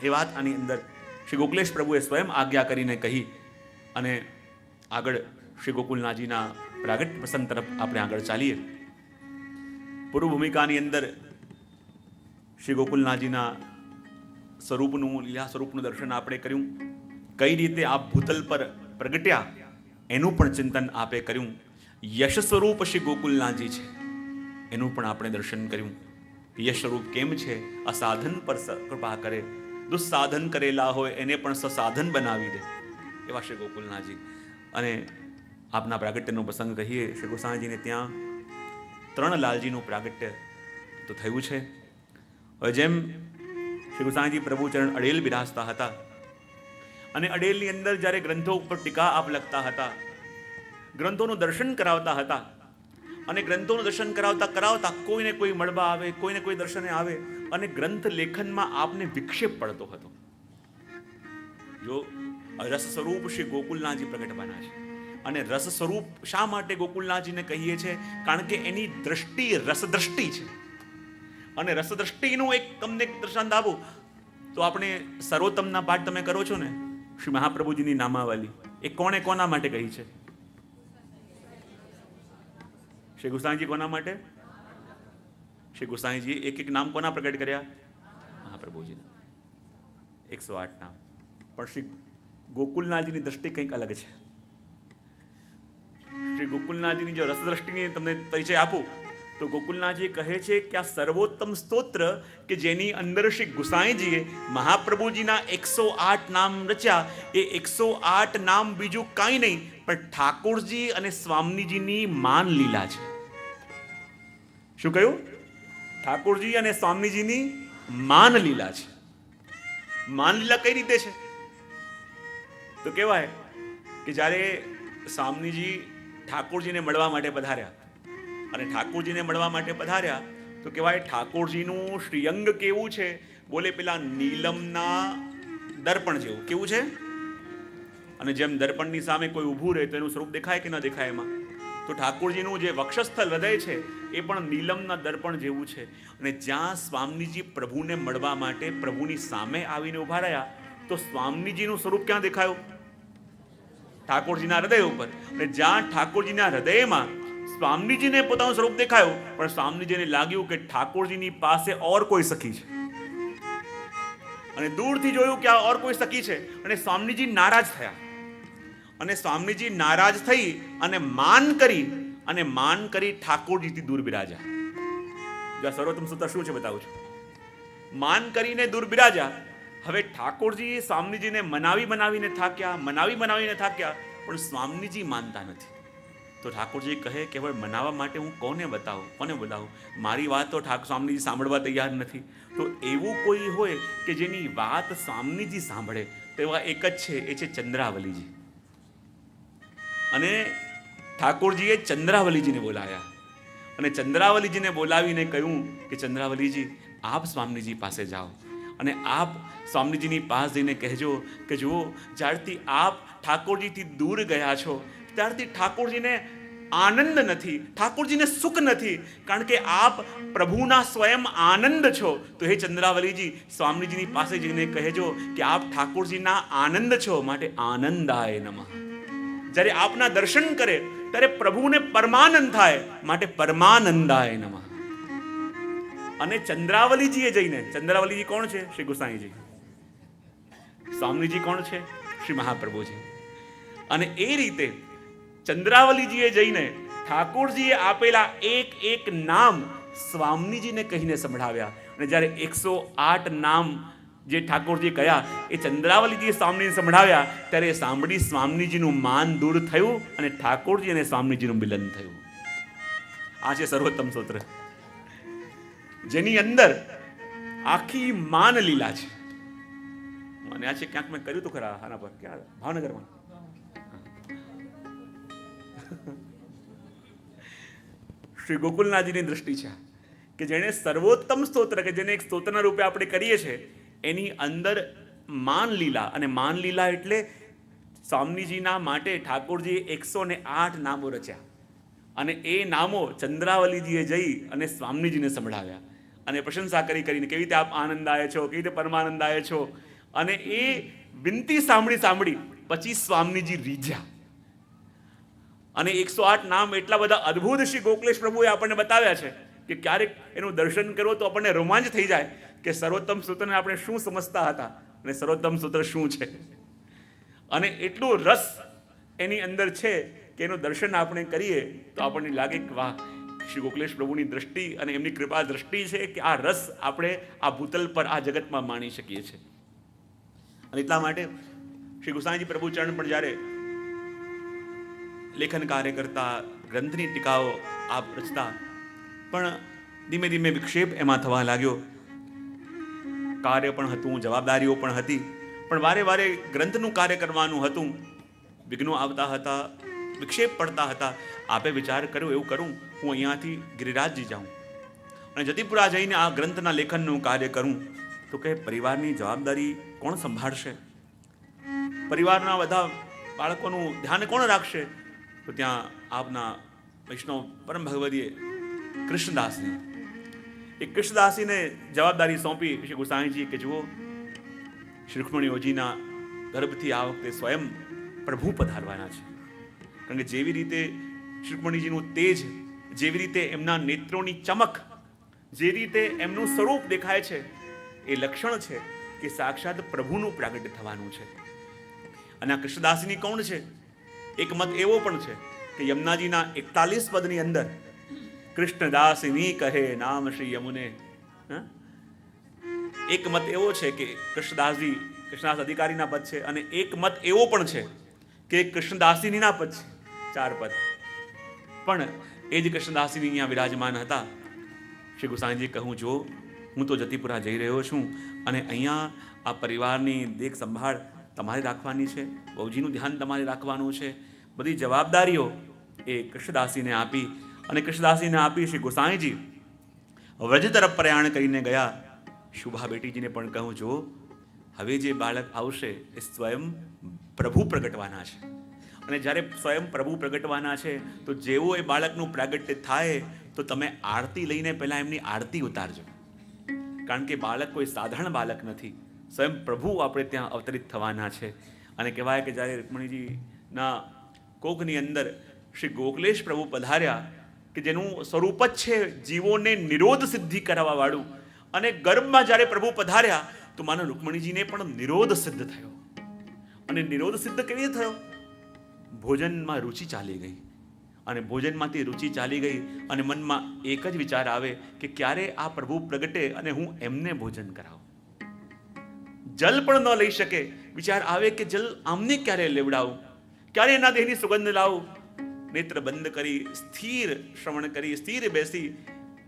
એ વાત આની અંદર શ્રી ગોકુલેશ પ્રભુએ સ્વયં આજ્ઞા કરીને કહી અને આગળ શ્રી ગોકુલનાથજીના પ્રાગટ્ય પ્રસંગ તરફ આપણે આગળ ચાલીએ. પૂર્વ ભૂમિકાની અંદર શ્રી ગોકુલનાથજીના સ્વરૂપનું, લીલા સ્વરૂપનું દર્શન આપણે કર્યું. કઈ રીતે આપ ભૂતલ પર પ્રગટ્યા એનું પણ ચિંતન આપે કર્યું. યશ સ્વરૂપ શ્રી ગોકુલનાથજી છે એનું પણ આપણે દર્શન કર્યું. યશ સ્વરૂપ કેમ છે? અસાધન પર કૃપા કરે, દુસ્સાધન કરેલા હોય એને પણ સસાધન બનાવી દે એવા શ્રી ગોકુલનાથજી. અને આપના પ્રાગટ્યનો પ્રસંગ કહીએ. શ્રી ગોસાઈજીને ત્યાં 3 લાલજીનું પ્રાગટ્ય તો થયું છે. હવે જેમ શ્રી ગોસાઈજી પ્રભુચરણ અડેલ બિરાજતા હતા અને અડેલની અંદર જ્યારે ગ્રંથો ઉપર ટીકા આપ લખતા હતા, ગ્રંથોનું દર્શન કરાવતા હતા અને ગ્રંથોનું દર્શન કરાવતા કરાવતા કોઈને કોઈ મળવા આવે, કોઈને કોઈ દર્શને આવે અને ગ્રંથ લેખનમાં આપને વિક્ષેપ પડતો હતો. જો રસ સ્વરૂપ શ્રી ગોકુલનાથજી પ્રગટવાના છે. અને રસ સ્વરૂપ શા માટે ગોકુલનાથજીને કહીએ છીએ? કારણ કે એની દ્રષ્ટિ રસદ્રષ્ટિ છે. અને રસદ્રષ્ટિનું એક તમને દ્રષ્ટાંત આપું તો આપણે સર્વોત્તમના પાઠ તમે કરો છો ને, શ્રી મહાપ્રભુજીની નામાવલી એ કોણે કોના માટે કહી છે? શ્રી ગોસાઈજી કોના માટે? શ્રી ગોસાઈજી એક એક નામ કોના પ્રગટ કર્યા? મહાપ્રભુજીના 108 નામ. પણ શ્રી ગોકુલનાથજીની દ્રષ્ટિ કંઈક અલગ છે. શ્રી ગોકુલનાથજીની જો રસદ્રષ્ટિની તમને પરિચય આપું તો ગોકુલનાથજી કહે છે કે આ સર્વોત્તમ સ્તોત્ર કે જેની અંદર શ્રી ગોસાઈજીએ મહાપ્રભુજીના 108 નામ રચ્યા, એ 108 નામ બીજું કાંઈ નહીં પણ ઠાકોરજી અને સ્વામીજીની માન લીલા છે. શું કહ્યું? ઠાકોરજી અને સ્વામીજીની માન લીલા છે. માન લીલા કઈ રીતે છે? તો કહેવાય કે જ્યારે સ્વામીજી ઠાકોરજીને મળવા માટે પધાર્યા અને ઠાકોરજીને મળવા માટે પધાર્યા તો કહેવાય ઠાકોરજીનું શ્રીઅંગ કેવું છે? બોલે પેલા નીલમના દર્પણ જેવું. કેવું છે? અને જેમ દર્પણની સામે કોઈ ઊભું રહે તો એનું સ્વરૂપ દેખાય કે ન દેખાય એમાં? તો ઠાકોરજીનું જે વક્ષસ્થળ હૃદય છે એ પણ નીલમના દર્પણ જેવું છે. અને જ્યાં સ્વામીજી પ્રભુને મળવા માટે પ્રભુની સામે આવીને ઊભા રહ્યા તો સ્વામીજીનું સ્વરૂપ ક્યાં દેખાયું? ઠાકોરજીના હૃદય ઉપર. અને જ્યાં ઠાકોરજીના હૃદયમાં સ્વામીજીને પોતાનું સ્વરૂપ દેખાયું પણ સ્વામીજીને લાગ્યું કે ઠાકોરજીની પાસે ઓર કોઈ સખી છે. અને દૂરથી જોયું કે આ ઓર કોઈ સખી છે અને સ્વામીજી નારાજ થયા. અને સ્વામીજી નારાજ થઈ અને માન કરી ઠાકોરજીથી દૂર બિરાજ્યા. જો સર્વોત્તમ સૂત્ર શું છે બતાવું છું. માન કરીને દૂર બિરાજ્યા. હવે ઠાકોરજી સ્વામીજીને મનાવીને થાક્યા પણ સ્વામીજી માનતા નથી. તો ઠાકોરજી કહે કે હવે મનાવવા માટે હું કોને બોલાવું? મારી વાત તો સ્વામીજી સાંભળવા તૈયાર નથી. તો એવું કોઈ હોય કે જેની વાત સ્વામીજી સાંભળે તો એવા એક જ છે, એ છે ચંદ્રાવલીજી. અને ઠાકોરજીએ ચંદ્રાવલીજીને બોલાવ્યા અને ચંદ્રાવલીજીને બોલાવીને કહ્યું કે ચંદ્રાવલીજી આપ સ્વામીજી પાસે જાઓ અને આપ સ્વામીજીની પાસે જઈને કહેજો કે જુઓ, જ્યારથી આપ ઠાકોરજીથી દૂર ગયા છો ત્યારથી ઠાકોરજીને આનંદ નથી, ઠાકોરજીને સુખ નથી, કારણ કે આપ પ્રભુના સ્વયં આનંદ છો. તો હે ચંદ્રાવલીજી, સ્વામીજીની પાસે જઈને કહેજો કે આપ ઠાકોરજીના આનંદ છો, માટે આનંદાય નમઃ. જ્યારે આપના દર્શન કરે ત્યારે પ્રભુને પરમાનંદ થાય, માટે પરમાનંદાય નમઃ. અને ચંદ્રાવલીજીએ જઈને, ચંદ્રાવલીજી કોણ છે? શ્રી ગોસાઈજી. સ્વામીજી કોણ છે? શ્રી મહાપ્રભુજી. અને એ રીતે ચંદ્રાવલીજીએ જઈને ઠાકોરજીએ આપેલા એક નામ સ્વામીજીને કહીને સંભળાવ્યા. અને જ્યારે 108 નામ જે ઠાકોરજી કયા એ ચંદ્રાવલીજીએ સ્વામીને સંભળાવ્યા ત્યારે સાંભળી સ્વામીજીનું માન દૂર થયું અને ઠાકોરજી અને સ્વામીજીનું મિલન થયું. આ છે સર્વોત્તમ સૂત્ર, જેની અંદર આખી માન લીલા છે. અને આ છે ક્યાંક મેં કર્યું તો ખરા આના પર, ક્યાં? ભાવનગરમાં. શ્રી ગોકુલનાથજીની દ્રષ્ટિ છે કે જેણે સર્વોત્તમ સ્તોત્ર, કે જેને એક સ્તોત્રના રૂપે આપણે કરીએ છીએ, એની અંદર માન લીલા. અને માન લીલા એટલે સ્વામીજીના માટે ઠાકોરજીએ 108 નામો રચ્યા અને એ નામો ચંદ્રાવલીજીએ જઈ અને સ્વામીજીને સંભળાવ્યા અને પ્રશંસા કરીને કેવી રીતે આપ આનંદાય છો, કેવી રીતે પરમાનંદાય છો. અને એ વિનંતી સાંભળી પછી સ્વામીજી રીઝ્યા. અને 108 નામ એટલા બધા અદ્ભુત શ્રી ગોકલેશ પ્રભુએ આપણને બતાવ્યા છે કે ક્યારેક એનું દર્શન કરો તો આપણને રોમાંચ થઈ જાય કે સર્વોત્તમ સૂત્રને આપણે શું સમજતા હતા અને સર્વોત્તમ સૂત્ર શું છે. અને એટલું રસ એની અંદર છે કે એનું દર્શન આપણે કરીએ તો આપણને લાગે કે વાહ, શ્રી ગોકલેશ પ્રભુની દ્રષ્ટિ અને એમની કૃપા દ્રષ્ટિ છે કે આ રસ આપણે આ ભૂતલ પર આ જગતમાં માણી શકીએ છીએ. અને એટલા માટે શ્રી ગુસાઈજી પ્રભુ ચરણ પણ જ્યારે લેખન કાર્ય કરતા, ગ્રંથની ટીકાઓ આપ રચતા, પણ ધીમે ધીમે વિક્ષેપ એમાં થવા લાગ્યો. કાર્ય પણ હતું, જવાબદારીઓ પણ હતી, પણ વારે વારે ગ્રંથનું કાર્ય કરવાનું હતું. વિઘ્નો આવતા હતા, વિક્ષેપ પડતા હતા. આપે વિચાર કર્યો એવું કરું, હું અહીંયાથી ગિરિરાજજી જાઉં અને જતીપુરા જઈને આ ગ્રંથના લેખનનું કાર્ય કરું. તો કે પરિવારની જવાબદારી કોણ સંભાળશે? પરિવારના બધા બાળકોનું ધ્યાન કોણ રાખશે? તો ત્યાં આપના વૈષ્ણવ પરમ ભગવદીએ કૃષ્ણદાસને, એ કૃષ્ણદાસીને જવાબદારી સોંપી શ્રી ગુસાઈજી કે જુઓ, શ્રી રૂક્ષ્મણીઓજીના ગર્ભથી આ વખતે સ્વયં પ્રભુ પધારવાના છે. કારણ કે જેવી રીતે શ્રી રૂક્ષ્મણીજીનું તેજ, જેવી રીતે એમના નેત્રોની ચમક, જે રીતે એમનું સ્વરૂપ દેખાય છે, એ લક્ષણ છે કે સાક્ષાત પ્રભુનું પ્રાગટ્ય થવાનું છે. અને આ કૃષ્ણદાસની કોણ છે? એક મત એવો પણ છે કે યમુનાજીના 41 પદની અંદર કૃષ્ણદાસિની કહે નામ શ્રી યમુને. એક મત એવો છે કે કૃષ્ણદાસજી કૃષ્ણદાસ અધિકારીના પદ છે, અને એક મત એવો પણ છે કે કૃષ્ણદાસિનીના પદ છે, 4 પદ. પણ એ જ કૃષ્ણદાસિની અહીંયા વિરાજમાન હતા. શ્રી ગુસાઈજી કહું, જો હું તો જતીપુરા જઈ રહ્યો છું અને અહીંયા આ પરિવારની દેખ સંભાળ તમારે રાખવાની છે, બહુજીનું ધ્યાન તમારે રાખવાનું છે. બધી જવાબદારીઓ એ કૃષ્ણદાસીને આપી, અને કૃષ્ણદાસીને આપી શ્રી ગોસાઈજી વ્રજ તરફ પ્રયાણ કરીને ગયા. શુભા બેટીજીને પણ કહું, જો હવે જે બાળક આવશે એ સ્વયં પ્રભુ પ્રગટવાના છે, અને જ્યારે સ્વયં પ્રભુ પ્રગટવાના છે તો જેવો એ બાળકનું પ્રાગટ્ય થાય તો તમે આરતી લઈને પહેલાં એમની આરતી ઉતારજો. કારણ કે બાળક કોઈ સાધારણ બાળક નથી, સ્વયં પ્રભુ આપણે ત્યાં અવતરિત થવાના છે. અને કહેવાય કે જ્યારે રૂક્ષ્મણીજીના કોખની અંદર શ્રી ગોકલેશ પ્રભુ પધાર્યા, કે જેનું સ્વરૂપ જ છે જીવોને નિરોધ સિદ્ધિ કરાવવા વાળું, અને ગર્ભમાં જ્યારે પ્રભુ પધાર્યા તો માનો રૂક્ષ્મણીજીને પણ નિરોધ સિદ્ધ થયો. અને નિરોધ સિદ્ધ કેવી રીતે થયો? ભોજનમાં રુચિ ચાલી ગઈ, અને ભોજનમાંથી રુચિ ચાલી ગઈ અને મનમાં એક જ વિચાર આવે કે ક્યારે આ પ્રભુ પ્રગટે અને હું એમને ભોજન કરાવું. જલ પણ ન લઈ શકે, વિચાર આવે કે જલ આમને ક્યારે લેવડાવું, ક્યારે એના દેહની સુગંધ લાવું. નેત્ર બંધ કરી, સ્થિર શ્રવણ કરી, સ્થિર બેસી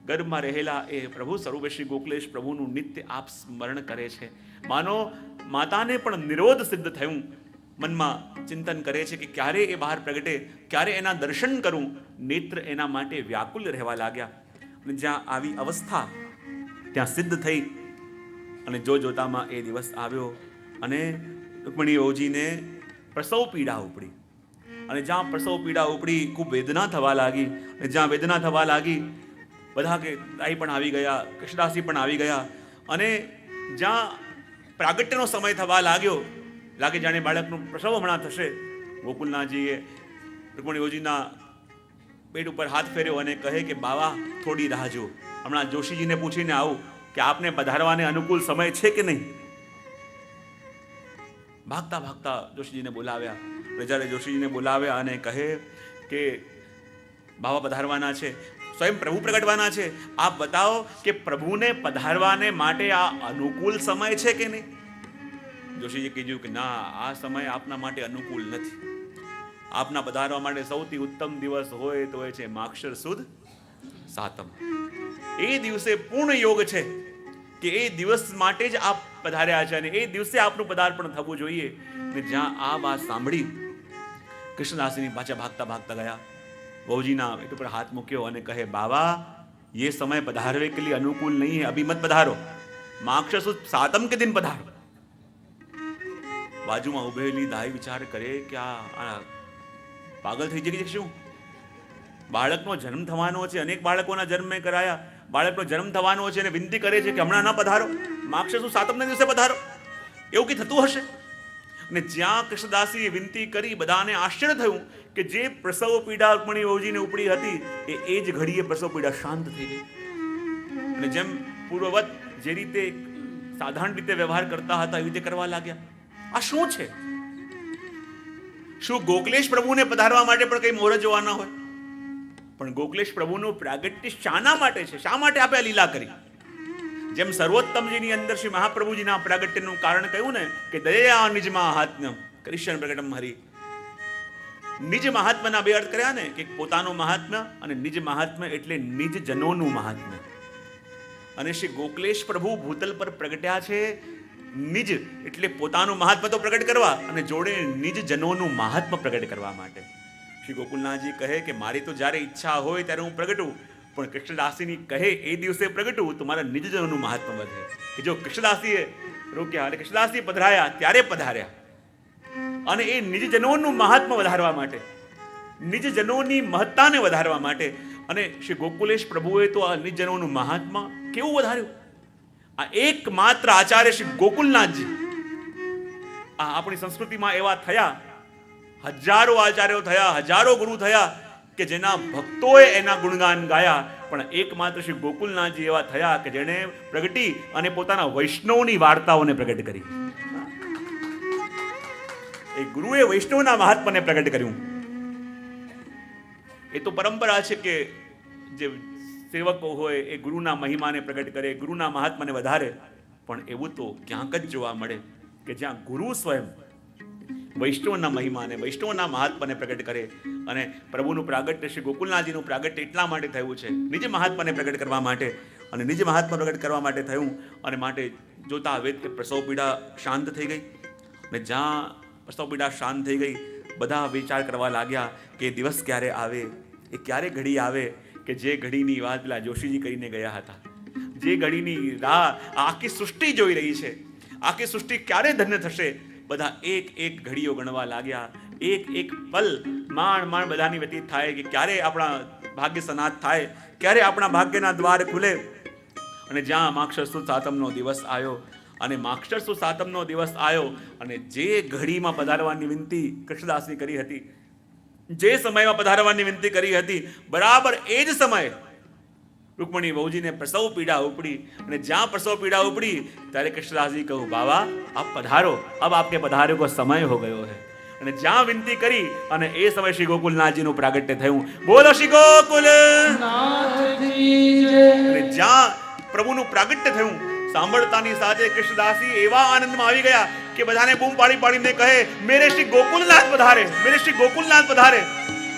ગર્ભમાં રહેલા એ પ્રભુ સ્વરૂપે શ્રી ગોકલેશ પ્રભુનું નિત્ય આપ સ્મરણ કરે છે. માનો માતાને પણ નિરોધ સિદ્ધ થયું. મનમાં ચિંતન કરે છે કે ક્યારે એ બહાર પ્રગટે, ક્યારે એના દર્શન કરું. નેત્ર એના માટે વ્યાકુલ રહેવા લાગ્યા. અને જ્યાં આવી અવસ્થા ત્યાં સિદ્ધ થઈ, અને જોતામાં એ દિવસ આવ્યો અને રૂક્ષ્મણીઓજીને પ્રસવ પીડા ઉપડી. અને જ્યાં પ્રસવ પીડા ઉપડી ખૂબ વેદના થવા લાગી. અને જ્યાં વેદના થવા લાગી, બધા કે દાઈ પણ આવી ગયા, કૃષ્ણદાસી પણ આવી ગયા. અને જ્યાં પ્રાગટ્યનો સમય થવા લાગ્યો, લાગે જાણે બાળકનું પ્રસવ હમણાં થશે, ગોકુલનાથજીએ રૂક્ષ્મણીઓજીના પેટ ઉપર હાથ ફેર્યો અને કહે કે બાવા થોડી રાહ જો, હમણાં જોશીજીને પૂછીને આવું કે આપને પધારવાને અનુકૂળ સમય છે કે નહીં. ભાગતા ભાગતા જોશીજીને બોલાવ્યા. જ્યારે જોશીજીને બોલાવ્યા અને કહે કે બાવા પધારવાના છે, સ્વયં પ્રભુ પ્રગટવાના છે, આપ બતાવો કે પ્રભુને પધારવાને માટે આ અનુકૂળ સમય છે કે નહીં. જોશીજી કીધું કે ના, આ સમય આપના માટે અનુકૂળ નથી. આપના પધારવા માટે સૌથી ઉત્તમ દિવસ હોય તો એ છે માક્ષર સુદ સાતમ. એ દિવસે પૂર્ણ યોગ છે કે એ દિવસ માટે જ આપ પધાર્યા છે, અને એ દિવસે આપનું પદાર્પણ થવું જોઈએ. ને જ્યાં આ વાત સાંભળી, કૃષ્ણદાસની પાછા ભાગતા ભાગતા ગયા, બહુજીના પેટ ઉપર હાથ મૂક્યો અને કહે બાવા ये समय पधारवे के लिए अनुकूल नहीं है, अभी मत पधारो, माक्षर सुद सातम के दिन पधारो. બાજુમાં ઉભેલી દાઈ વિચાર કરે કે આ પાગલ થઈ જઈ શું? બાળકનો જન્મ થવાનો છે, અનેક બાળકોના જન્મ મેં કરાયા, બાળકનો જન્મ થવાનો છે અને વિનંતી કરે છે કે હમણાં ન પધારો, માક્ષર સુદ સાતમને દિવસે પધારો. એવું કંઈ થતું હશે? અને જ્યાં કૃષ્ણદાસીએ વિનંતી કરી, બધાને આશ્ચર્ય થયું કે જે પ્રસવ પીડા રૂકમણી વહુજીને ઉપડી હતી એ જ ઘડીએ પ્રસવ પીડા શાંત થઈ ગઈ. અને જેમ પૂર્વવત જે રીતે સાધારણ રીતે વ્યવહાર કરતા હતા એવી રીતે કરવા લાગ્યા. આ શું છે? શું ગોકલેશ પ્રભુને પધારવા માટે પણ કઈ મોહર જોવાના હોય? પણ ગોકલેશ પ્રભુનું પ્રાગટ્ય શાના માટે છે? શા માટે આપણે આ લીલા કરી? જેમ સર્વોત્તમજીની અંદર શ્રી મહાપ્રભુજીના પ્રાગટ્યનું કારણ કહ્યું ને કે દયા નિજ મહાત્મ્ય કરિષ્યન પ્રગટમ હરિ. નિજ મહાત્મ્યના બે અર્થ કર્યા ને, કે પોતાનું મહાત્મ્ય અને નિજ મહાત્મ્ય એટલે નિજ જનોનું મહાત્મ્ય. અને શ્રી ગોકલેશ પ્રભુ ભૂતલ પર પ્રગટ્યા છે નિજ એટલે પોતાનું મહાત્મ્ય તો પ્રગટ કરવા અને જોડે નિજ જનોનું મહાત્મ્ય પ્રગટ કરવા માટે. શ્રી ગોકુલનાથજી કહે કે મારી તો જ્યારે ઈચ્છા હોય ત્યારે હું પ્રગટું, પણ કૃષ્ણદાસીની કહે એ દિવસે પ્રગટવું તો મારા નિજજનોનું મહાત્મ્ય વધે. કે જો કૃષ્ણદાસીએ રોક્યા અને કૃષ્ણદાસજી પધરાયા ત્યારે પધાર્યા, અને એ નિજજનોનું મહાત્મ્ય વધારવા માટે, નિજજનોની મહત્તાને વધારવા માટે. અને શ્રી ગોકુલેશ પ્રભુએ તો આ નિજજનોનું મહાત્મ્ય કેવું વધાર્યું? આ એકમાત્ર આચાર્ય શ્રી ગોકુલનાથજી. આ આપણી સંસ્કૃતિમાં એવા થયા, હજારો આચાર્યો થયા, હજારો ગુરુ થયા કે જેના ભક્તોએ એના ગુણગાન ગાયા, પણ એકમાત્ર શ્રી ગોકુલનાથજી એવા થયા કે જેણે પ્રગટી અને પોતાના વૈષ્ણવની વાર્તાઓને પ્રગટ કરી. એ ગુરુએ વૈષ્ણવના મહાત્માને પ્રગટ કર્યું. એ તો પરંપરા છે કે જે સેવકો હોય એ ગુરુના મહિમાને પ્રગટ કરે, ગુરુના મહાત્માને વધારે. પણ એવું તો ક્યાંક જ જોવા મળે કે જ્યાં ગુરુ સ્વયં વૈષ્ણવના મહિમાને, વૈષ્ણવના મહાત્માને પ્રગટ કરે. અને પ્રભુનું પ્રાગટ્ય શ્રી ગોકુલનાથજીનું પ્રાગટ્ય એટલા માટે થયું છે, નિજ મહાત્માને પ્રગટ કરવા માટે. અને નિજ મહાત્મા પ્રગટ કરવા માટે થયું. અને માટે જોતા હવે કે પ્રસવ પીડા શાંત થઈ ગઈ. અને જ્યાં પ્રસવ પીડા શાંત થઈ ગઈ, બધા વિચાર કરવા લાગ્યા કે દિવસ ક્યારે આવે, એ ક્યારે ઘડી આવે કે જે ઘડીની વાત પેલા જોશીજી કરીને ગયા હતા, જે ઘડીની રાહ આખી સૃષ્ટિ જોઈ રહી છે, આખી સૃષ્ટિ ક્યારે ધન્ય થશે. બધા એક એક ઘડીઓ ગણવા લાગ્યા, એક એક પલ માંડ બધાની વ્યતીત થાય કે ક્યારે આપણા ભાગ્ય સનાથ થાય, ક્યારે આપણા ભાગ્યના દ્વાર ખુલે. અને જ્યાં માક્ષર સુદ સાતમનો દિવસ આવ્યો, અને માક્ષર સુદ સાતમનો દિવસ આવ્યો, અને જે ઘડીમાં પધારવાની વિનંતી કૃષ્ણદાસની કરી હતી, જે સમયમાં પધારવાની વિનંતી કરી હતી, બરાબર એ જ સમયે રૂકમણી વહુજીને પ્રસવ પીડા ઉપડી. અને જ્યાં પ્રસવ પીડા ઉપડી ત્યારે કૃષ્ણદાસજી કહું, બાબા આપ પધારો, અબ આપકે પધારે કો સમય હો ગયો હૈ. અને જ્યાં વિનંતી કરી અને એ સમય શ્રી ગોકુલનાથજીનું પ્રાગટ્ય થયું. બોલો શ્રી ગોકુલ. અને જ્યાં પ્રભુનું પ્રાગટ્ય થયું, સાંભળતાની સાથે કૃષ્ણદાસી એવા આનંદમાં આવી ગયા કે બધાને બૂમ પાડી પાડીને કહે, મેરે શ્રી ગોકુલનાથ પધારે, મેરે શ્રી ગોકુલનાથ પધારે.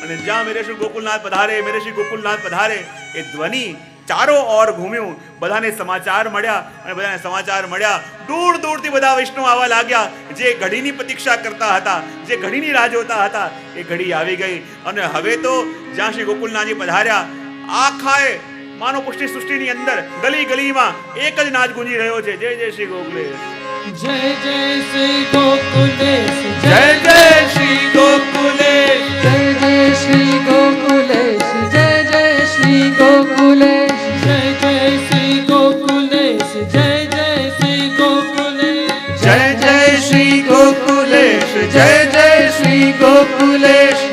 અને જ્યાં મેરે શ્રી ગોકુલનાથ પધારે, મેરે શ્રી ગોકુલનાથ પધારે, એ ધ્વનિ ચારો ઓર ઘૂમ્યું. બધાને સમાચાર મળ્યા, અને બધાને સમાચાર મળ્યા, દૂર દૂરથી બધા વૈષ્ણવ આવવા લાગ્યા. જે ઘડીની પ્રતીક્ષા કરતા હતા, જે ઘડીની રાહ જોતા હતા, એ ઘડી આવી ગઈ. અને હવે તો જ્યાં શ્રી ગોકુલનાથજી પધાર્યા, આખાએ માનવ પુષ્ટિ સૃષ્ટિની અંદર ગલી ગલીમાં એક જ નાદ ગુંજી રહ્યો છે, જય જય શ્રી ગોકુલેશ, જય જય શ્રી ગોકુલેશ, જય જય શ્રી ગોકુલેશ, જય જય શ્રી ગોકુલેશ, જય જય શ્રી ગોકુલેશ, જય જય શ્રી ગોકુલેશ, જય જય શ્રી ગોકુલેશ, જય જય શ્રી ગોકુલેશ, જય જય શ્રી ગોકુલેશ.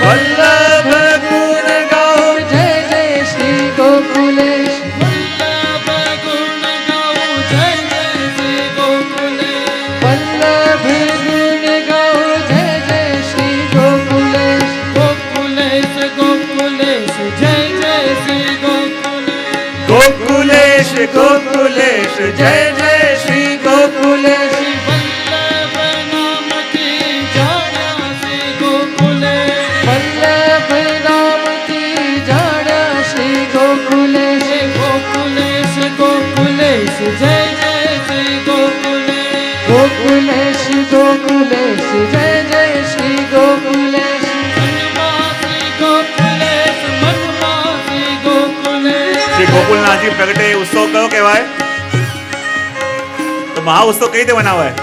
વલ્લભ ગુણ ગાઓ, જય જય શ્રી ગોકુલેશ, વલ્લભ ગુણ ગાઓ, જય જય શ્રી ગોકુલેશ, વલ્લભ ગુણ ગાઓ, જય જય શ્રી ગોકુલેશ, ગોકુલેશ ગોકુલેશ, જય જય શ્રી ગોકુલેશ, ગોકુલેશ ગોકુલેશ, જય જય શ્રી ગોકુલેશ. જય જય શ્રી ગોકુલેશ, ગોકુલેશ ગોકુલેશ, જય જય શ્રી ગોકુલેશ, મનમાં શ્રી ગોકુલેશ, મનમાં શ્રી ગોકુલેશ. શ્રી ગોકુલનાથજી પ્રગટે ઉત્સવ કયો કહેવાય? તો મહા ઉત્સવ કઈ રીતે મનાવાય?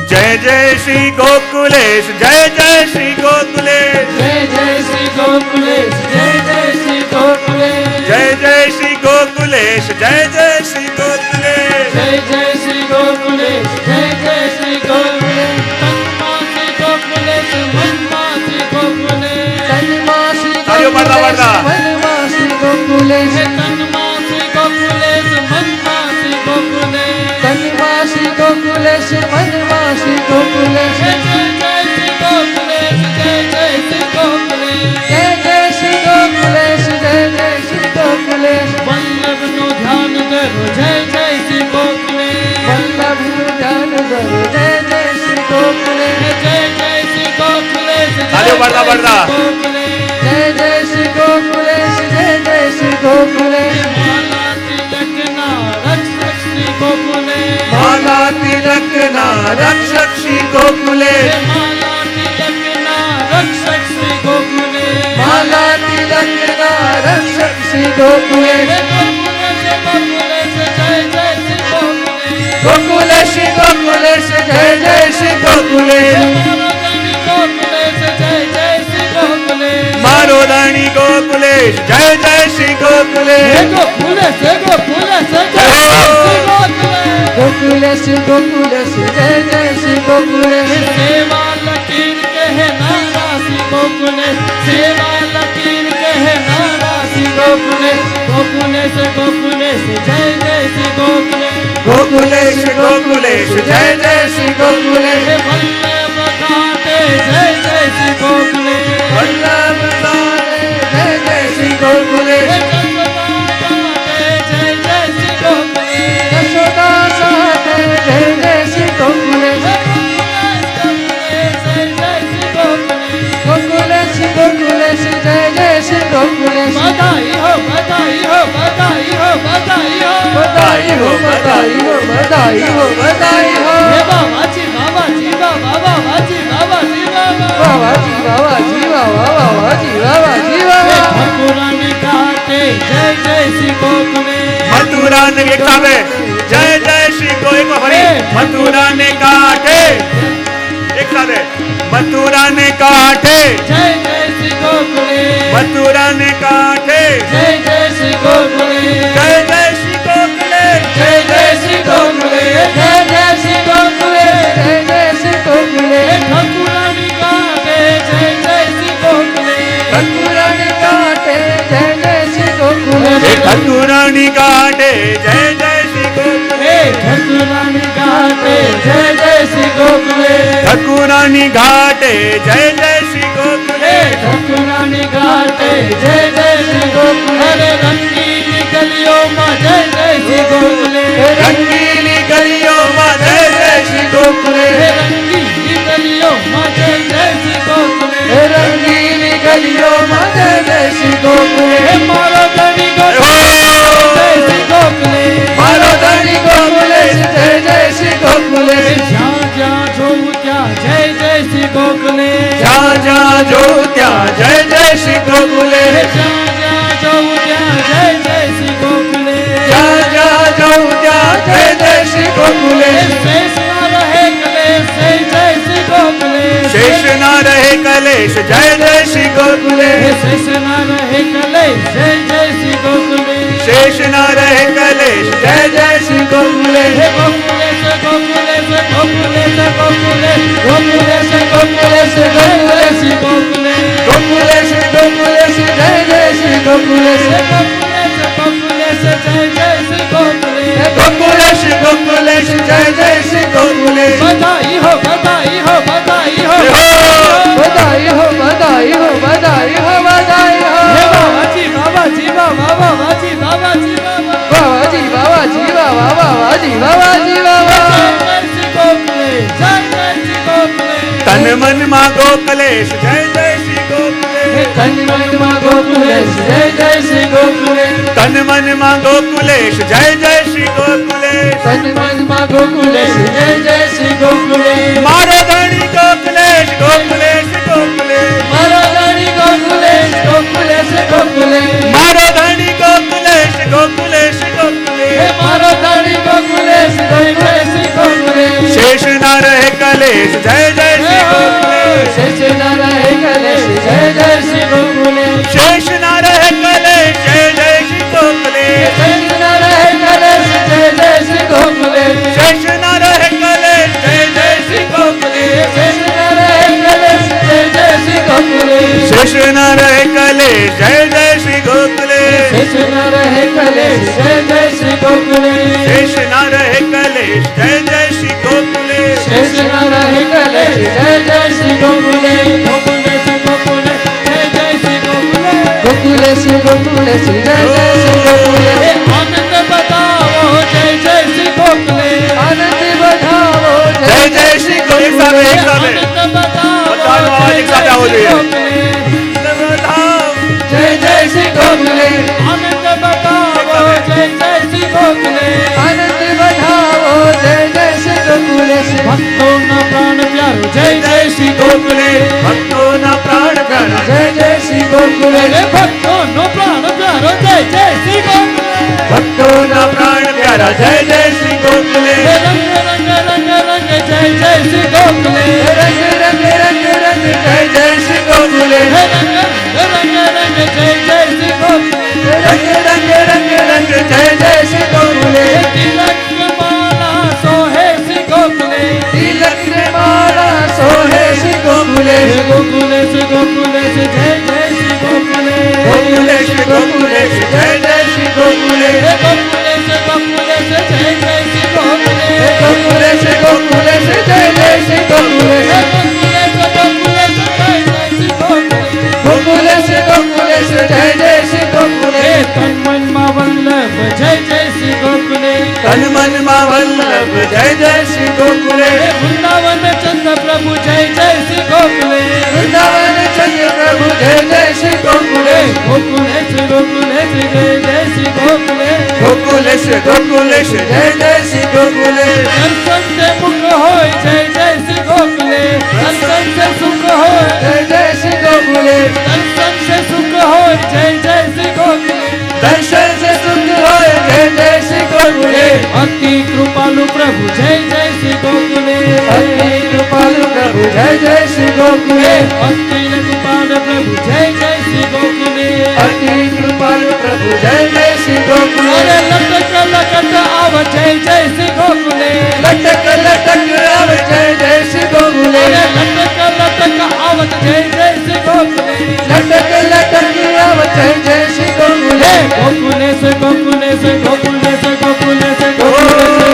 જય જય શ્રી ગોકુલેશ, જય જય શ્રી ગોકુલેશ, જય જય શ્રી ગોકુલેશ, જય જય શ્રી ગોકુલેશ. गोकुलेश जय जय श्री गोकुलेश जय जय श्री गोकुलेश जय जय श्री गोकुलेश जय जय श्री गोकुलेश तन्मासी गोकुलेश मनमासी गोकुलेश तन्मासी तालियों बजा बजा मनमासी गोकुलेश तन्मासी गोकुलेश मनमासी गोकुलेश तन्मासी गोकुलेश मनमासी गोकुलेश जय जय श्री गोकुलेश जय जय श्री गोकुलेश जय जय श्री गोकुलेश जय जय श्री गोकुलेश वल्लभ नु ध्यान करो जय जय श्री गोकुलेश वल्लभ नु ध्यान करो जय जय श्री गोकुलेश जय जय श्री गोकुलेश तालियों बजा बजा जय जय श्री गोकुलेश जय जय श्री गोकुलेश माला तिलक ना रक्षक श्री गोकुलेश माला तिलक ना रक्षक श्री गोकुलेश माला तिलक ना रक्षक श्री गोकुलेश गोकुलेश गोकुलेश जय जय श्री गोकुलेश मारो दानी गोकुलेश जय जय श्री गोकुलेश गोकुलेश गोकुलेश गोकुलेश गोकुलेश जय जय श्री गोकुलेश सेवा लकीर कहे नारासी गोकुलेश सेवा लकीर कहे नारासी गोकुलेश गोकुलेश गोकुलेश जय जय श्री गोकुलेश गोकुलेश गोकुलेश जय जय श्री गोकुलेश वल्लभ घाटे जय जय श्री गोकुलेश वल्लभ सारे जय जय श्री गोकुलेश यशोदा साथे जय जय श्री गोकुलेश गोकुलेश गोकुलेश जय जय श्री गोकुलेश बधाई हो बधाई हो बधाई हो बधाई हो बधाई हो बधाई हो बधाई हो बधाई हो बाबा जी बाबा जी बाबा बाबा जी बाबा जी बाबा बाबा जी बाबा जी बाबा बाबा जी बाबा जी बाबा ठाकुरानी घाटे जय जय श्री गोकुलेश मथुरा ने एक साथ जय जय श्री गोकुलेश मथुरा ने काटे एक साथ मथुरा ने काटे जय जय श्री गोकुलेश मथुरा ने काटे जय जय श्री गोकुलेश जय जय श्री गोकुलेश जय जय श्री गोकुलेश जय जय श्री गोकुलेश जय जय श्री गोकुलेश ठाकुरानी घाटे जय जय श्री गोकुलेश ठाकुरानी घाटे जय जय श्री गोकुलेश ठाकुरानी काटे जय जय श्री गोकुलेश ठाकुरानी घाटे जय जय श्री गोकुलेश ठाकुरानी घाटे जय जय श्री गोकुलेश ठाकुरानी घाटे जय जय श्री गोकुलेश अरे रंगीली गलियों में जय जय श्री गोकुलेश रंगीली गलियों में जय जय श्री गोकुलेश रंगीली गलियों में जय जय श्री गोकुलेश रंगीली गलियों में जय जय श्री गोकुलेश मारो धनी गोकुलेश मारो धनी गोकुलेश जय जय श्री गोकुलेश जहाँ जहाँ जोऊ त्या जय जय श्री गोकुलेश जहाँ जहाँ जो त्या जय जय श्री गोकुलेश जहाँ जहाँ जोऊ त्या जय जय श्री गोकुलेश जहाँ जहाँ जो त्या जय जय श्री गोकुलेश शेष न रहे कलेश जय जय श्री गोकुलेश शेष न रहे कलेश जय जय श्री गोकुलेश शेष न रहे कलेश जय जय श्री गोकुलेश शेष न रहे कलेश जय जय श्री गोकुलेश गोकुलेश गोकुलेश गोकुलेश गोकुलेश गोकुलेश गोकुलेश गोकुलेश गोकुलेश गोकुलेश जय जय श्री गोकुलेश गोकुलेश गोकुलेश जय जय श्री गोकुलेश गोकुलेश गोकुलेश जय जय श्री गोकुलेश बधाई हो बधाई हो बधाई हो बधाई हो बधाई हो बधाई हो बधाई हो बाबा जी बाबा जी बाबा बाबा जी बाबा जी बाबा बाबा जी बाबा जी बाबा बाबा जी बाबा जी बाबा जय श्री गोकुलेश जय जय श्री गोकुलेश तन मन मा गोकुलेश जय जय श्री गोकुलेश तन मन मा गोकुलेश जय जय श्री गोकुलेश तन मन मा गोकुलेश जय जय श्री गोकुलेश तन मन मा गोकुलेश जय जय श्री गोकुलेश मारो धनी गोकुलेश गोकुलेश गोकुलेश मारो धनी गोकुलेश गोकुलेश गोकुलेश मारो धनी गोकुलेश गोकुलेश गोकुलेश मारो धनी गोकुलेश गोकुलेश गोकुलेश शेष न रहे कलेश जय जय श्री गोकुलेश शेष न रहे कलेश जय जय श्री गोकुलेश शेष न रहे कलेश शेष न रहे कलेश जय जय श्री गोकुलेश शेष न रहे कलेश जय जय श्री गोकुलेश शेष न रहे कलेश जय जय श्री गोकुलेश शेष न रहे कलेश जय जय श्री गोकुलेश गोकुलेश गोकुलेश जय जय श्री गोकुलेश आनंद बताओ जय जय श्री गोकुलेश आनंद बताओ जय जय श्री गोकुलेश आनंद बताओ एक साथ आओ जी जय जय श्री गोकुलेश आनंद बताओ जय जय श्री गोकुलेश आनंद बताओ जय जय श्री गोकुलेश भक्तों ना प्राण प्यारो जय जय श्री गोकुलेश भक्तों ना प्राण प्यारा जय जय श्री गोकुलेश भक्तों नो प्राण प्यारो जय जय श्री गोकुलेश भक्तों ना प्राण प्यारा जय जय श्री गोकुलेश रंग रंग रंग रंग जय जय श्री गोकुलेश रंग रंग रंग रंग जय जय श्री गोकुलेश रंग रंग रंग जय जय श्री गोकुलेश रंग रंग रंग रंग जय जय श्री गोकुलेश तिलक माला सोहे श्री गोकुलेश तिलक माला सोहे श्री गोकुलेश गोकुलेश गोकुलेश जय जय श्री गोकुलेश गोकुलेश गोकुलेश जय जय श्री गोकुलेश गोकुलेश गोकुलेश जय जय श्री गोकुलेश गोकुलेश गोकुलेश जय जय श्री गोकुलेश गोकुलेश गोकुलेश जय जय श्री गोकुलेश तन मन मा वल्लभ जय जय श्री गोकुलेश तन मन मा वल्लभ जय जय श्री गोकुलेश वृंदावन चंद्र प्रभु जय जय श्री गोकुलेश वृंदावन चंद्र प्रभु जय जय श्री गोकुलेश गोकुलेश गोकुलेश जय जय श्री गोकुलेश गोकुलेश गोकुलेश जय जय श्री गोकुलेश दर्शन से मुख होय जय जय श्री गोकुलेश दर्शन से सुख होय जय जय श्री गोकुलेश दर्शन से सुख होय जय जय श्री गोकुलेश दर्शन से सुख होय जय जय श्री गोकुलेश अति कृपालु प्रभु जय जय श्री गोकुलेश अति कृपालु प्रभु जय जय श्री गोकुलेश अति कृपालु प्रभु जय जय श्री गोकुलेश अति कृपालु प्रभु जय जय श्री गोकुलेश लटक लटक आव जय जय श्री गोकुलेश लटक लटक आव जय जय श्री गोकुलेश लटक लटक आव जय जय श्री गोकुलेश लटक लटक आव जय जय श्री गोकुलेश गोकुलेश गोकुलेश गोकुलेश गोकुलेश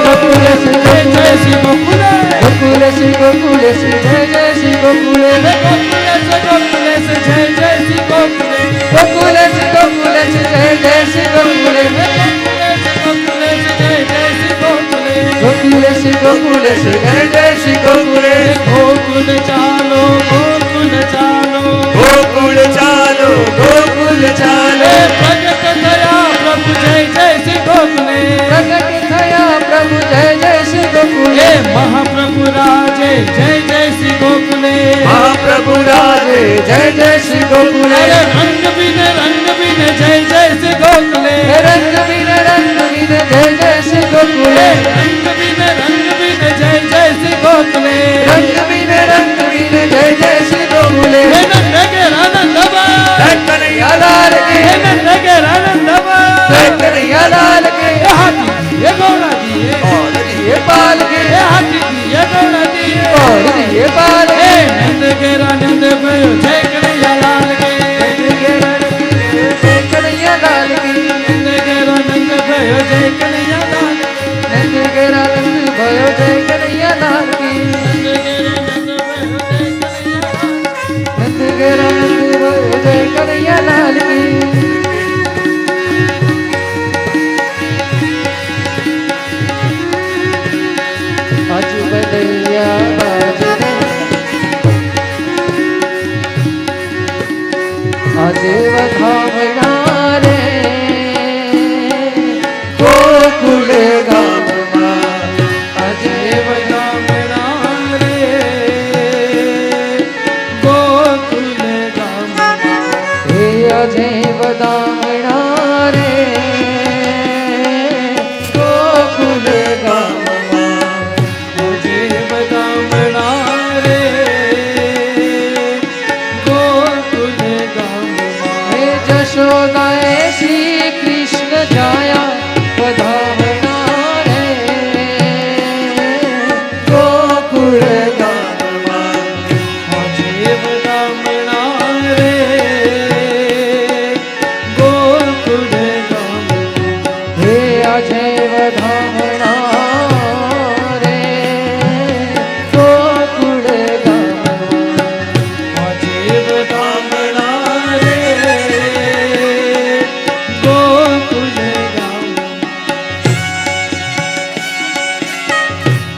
गोकुलेश जय जय श्री गोकुलेश गोकुलेश गोकुलेश जय जय श्री गोकुलेश गोकुलेश गोकुलेश जय जय श्री गोकुलेश गोकुलेश गोकुलेश जय जय श्री गोकुलेश गोकुलेश जय जय श्री गोकुलेश गोकुलेश गोकुलेश जय जय श्री गोकुलेश गोकुल चालो गोकुल चालो गोकुल चालो गोकुल चालो प्रगट थया प्रभु जय जय श्री गोकुलेश प्रगट थया प्रभु जय जय श्री गोकुलेश महाप्रभु राजे जय जय श्री गोकुलेश महाप्रभु राजे जय जय श्री गोकुलेश रंग बिन जय जय श्री गोकुलेश रंग बिन जय जय श्री गोकुलेश रंग बिन जय जय श्री गोकुलेश रंग बिन जय जय श्री गोकुलेश नंद के आनंद कन्हैया लाल की नंद के आनंद कन्हैया लाल की हाथी ये गौड़ा दिए और ये बाल के हाथी दिए गौड़ा दिए और दिए बाल हे नंद के आनंद भयो जय कन्हैया लाल के जय कन्हैया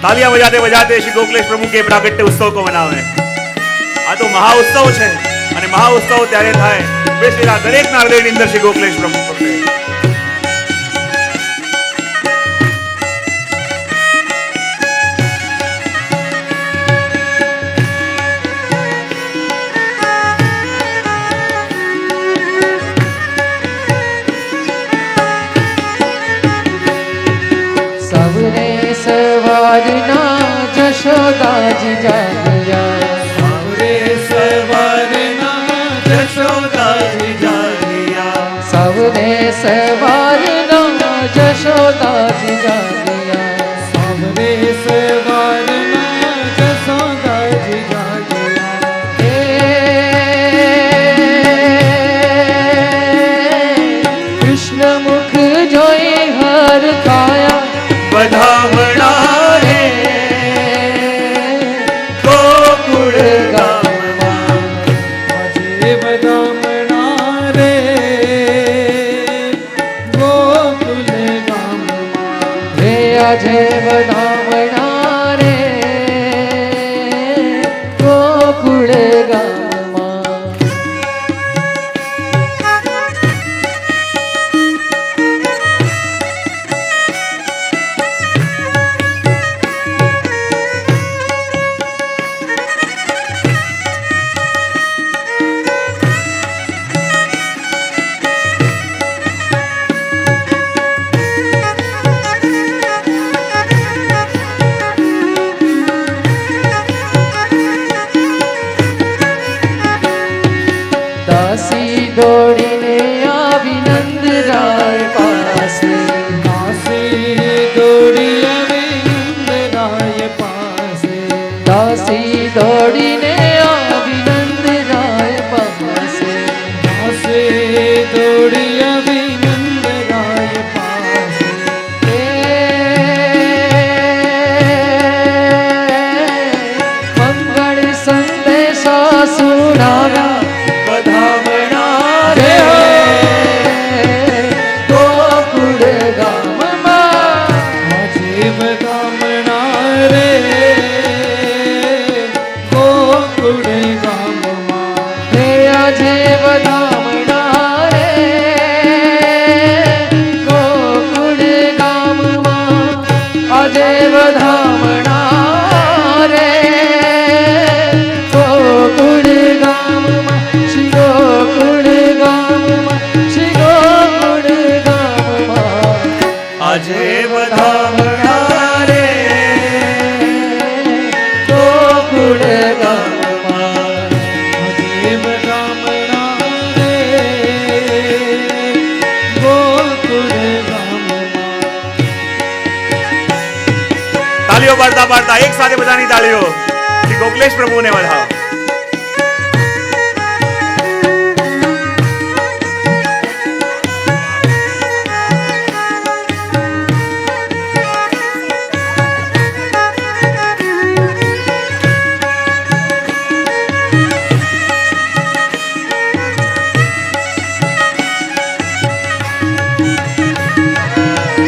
तालियां बजाते बजाते श्री गोकुलेश प्रभु के प्रागट्य उत्सव को मनावे। आ तो महाउत्सव है અને મહાઉત્સવ ત્યારે થાય બેસેલા દરેકના હૃદયની અંદર શ્રી ગોકુલેશ પ્રભુ પ્રગટે। સવરે સવારના જશોદાજી જાગ્યા, સવરે સવારના જશોદાજી જાગ્યા, સવરે સવારના જશોદાજી જાગ્યા, સવરે સવારના જશોદાજી જાગ્યા, હે કૃષ્ણ મુખ જોઈ હર ખાયા, વધામણા રે ગોકુળ ગામમાં, આજે વધામણા રે ગોકુળ ગામમાં, હે આજે વધામણા રે ગોકુળ ગામમાં। દાસી દોડીને આવી નંદરાય પાસે, દાસી દોડી આવી નંદરાય પાસે, દાસી દોડીને આવી નંદરાય પાસે, દાસી દોડી આવી નંદરાય પાસે, હે મંગળ સંદેશા સુણાવ્યા, વધામણા રે રે ગોકુળ ગામમાં, આજે વધામણા રે ગોકુળ ગામમાં, હે આજે વધામણા રે ગોકુળ ગામમાં, આજે વધામણા રે ગોકુળ ગામમાં, શ્રી ગોકુળ ગામમાં, શ્રી ગોકુળ ગામમાં, આજે વધામણા રે ગોકુળ ગામમાં, આજે વધામણા રે ગોકુળ ગામમાં। તાળીઓ પાડતા પાડતા એક સાથે બધાની તાળીઓ શ્રી ગોકુલેશ પ્રભુને વધાવો।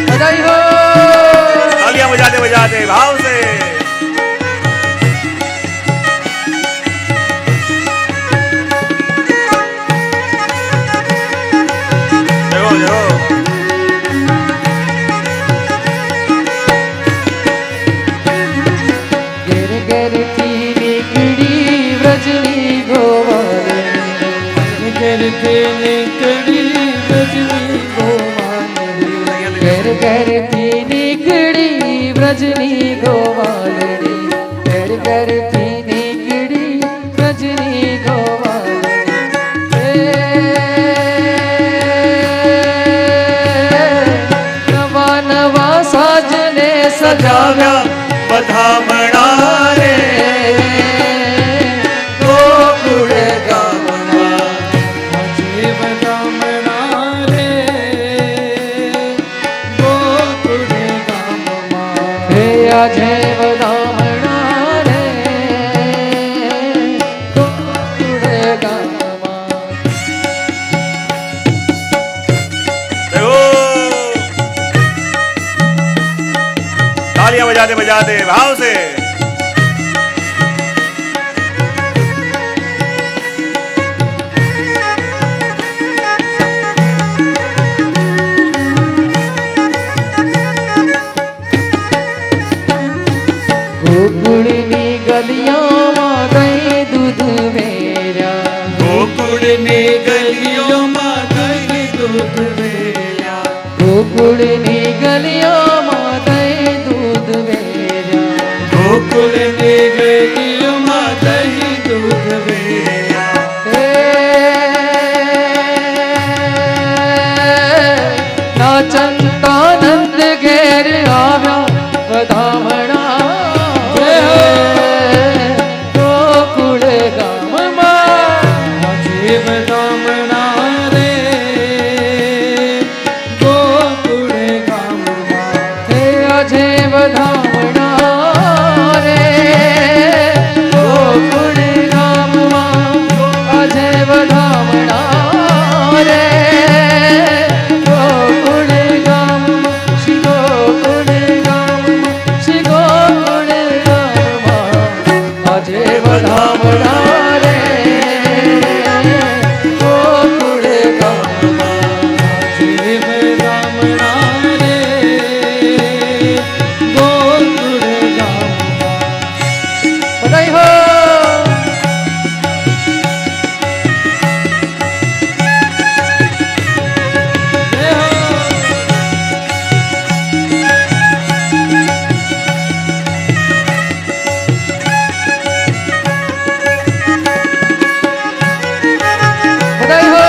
બધાઈ હો। तालियां बजाते बजाते भाव से जगो जगो। ઘેર ઘેરથી નીકળી વ્રજની ગોવાળણી, ઘરથી નીકળી રજની ગોવાળણી, ઘેર ઘેરથી નીકળી વ્રજની ગોવાળણી, ઘેર ઘેરથી નીકળી વ્રજની ગોવાળણી, હે નવા નવા સાજને સજાવ્યા, વધામણા રે ગોકુળ ગામમાં, આજે વધામણા રે ગોકુળ ગામમાં, હે આજે વધામણા રે ગોકુળ ગામમાં। जगो। तालियां बजाते बजाते भाव से। गोकुळनी गलियों दही दूध वेरा, गोकुळनी गलियों दही दूध वेरा, गोकुळनी गलियों दही दूध वेरा, गोकुळनी गलियों दही दूध वेरा। नाचंता नंद घेर आव्या बधामणा, गोकुळ गाम माझे बधामणा रे, गोकुळ गाम हे अजे बधामणा रे, गोकुळ गाम अजे बधामणा रे, गोकुळ गाम श्री गोकुळ गाम श्री गोकुळ गाम अजे बधामणा रे, गोकुळ गाम माझे बधामणा रे, गोकुळ गाम। बधाई हो। बधाई हो।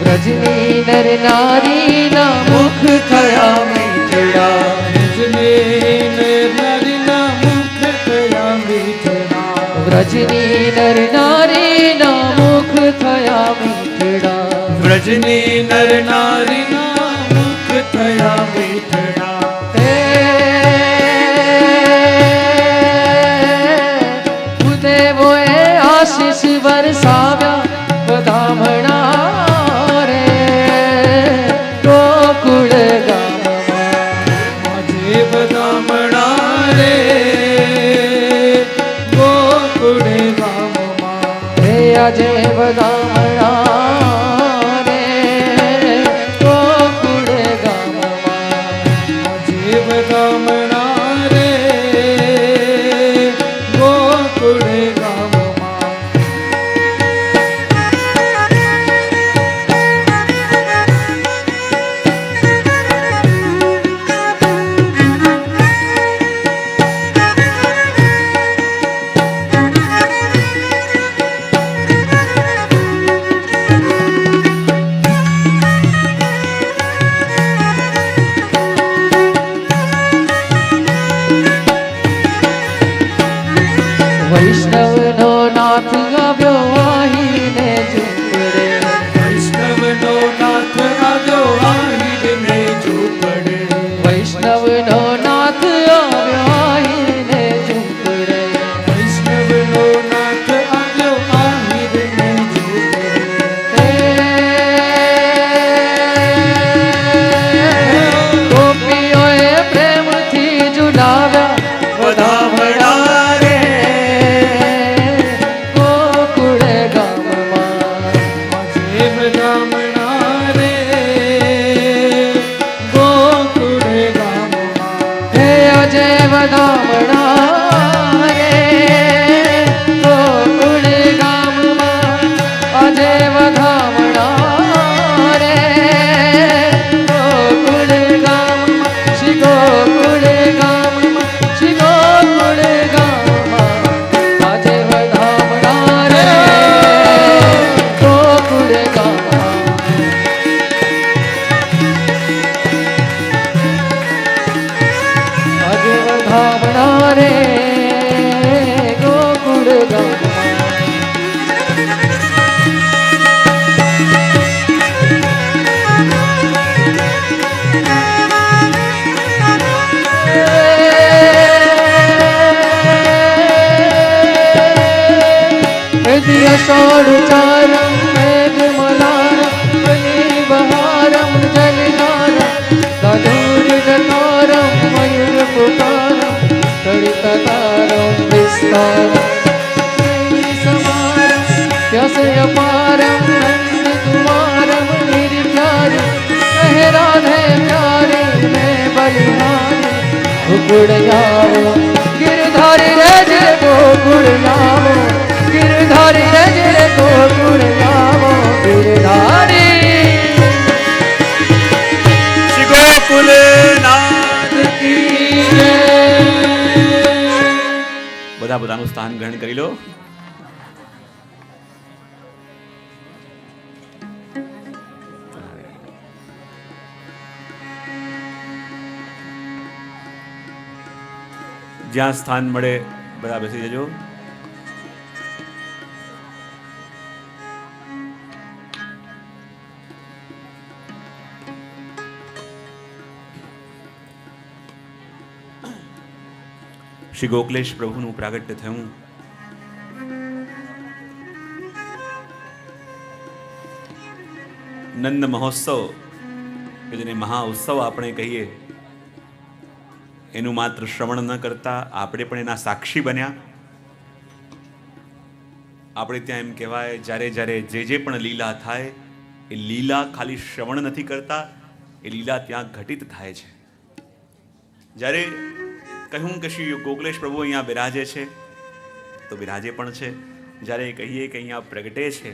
व्रजनी नर नारी ना मुख थया मीठड़ा, रजनी नर ना मुख थया मीठड़ा, व्रजनी नर नारी ना मुख थया मीठड़ा, रजनी नर नारी ना मुख थया मीठड़ा। देवोए आशीष बरसाव्या बधामणा रे, गोकुळ गाम माझे बधामणा रे, गोकुळ गाम। हे अजे बधामणा रे, गोकुळ गाम माझे बधामणा रे, गोकुळ गाम। वैष्णव नो नाथ આવ્યો આહીને ઝૂંપડે, वैष्णव नो नाथ આવ્યો આહીને ઝૂંપડે, વૈષ્ણવ નો નાથ આવ્યો આહીને ઝૂંપડે, वैष्णव नो नाथ આવ્યો આહીને ઝૂંપડે। ગોપીઓએ પ્રેમથી ઝુલાવ્યા બધામણા રે, ગોકુળ ગામમાં माझे बधामणा रे, गोकुळ गाम। હે અજય બધામણા રે, ગોકુળ ગામમાં અજય બધામણા રે, ગોકુળ ગામમાં શ્રી ગોકુળ ગામમાં શ્રી ગોકુળ ગામમાં અજય બધામણા રે, ગોકુળ ગામમાં અજય બધામણા રે, ગોકુળ ગામમાં દિયા સોળ ચાર મેઘ મલાર રસ અપારમ નંદ કુમારમ નિર્ભ્યારી કહે રાધે પ્યારી મેં બલિહારી ગોકુળ જાઓ ગિરધારી રજ ગોકુળ જાઓ ગિરધારી રજ ગોકુળ જાઓ ગિરધારી શ્રી ગોકુલનાથ કી જય. બધા પોતાનું સ્થાન ગ્રહણ કરી લો. જ્યાં સ્થાન મળે બધા બેસી જજો. શ્રી ગોકલેશ પ્રભુનું પ્રાગટ્ય થયું. નંદ મહોત્સવ કે જેને મહા ઉત્સવ આપણે કહીએ, એનું માત્ર શ્રવણ ન કરતા આપણે પણ એના સાક્ષી બન્યા. આપણે ત્યાં એમ કહેવાય, જ્યારે જ્યારે જે પણ લીલા થાય એ લીલા ખાલી શ્રવણ નથી કરતા, એ લીલા ત્યાં ઘટિત થાય છે. જ્યારે કહ્યું કે શ્રી ગોકલેશ પ્રભુ અહીંયા બિરાજે છે તો બિરાજે પણ છે. જ્યારે કહીએ કે અહીંયા પ્રગટે છે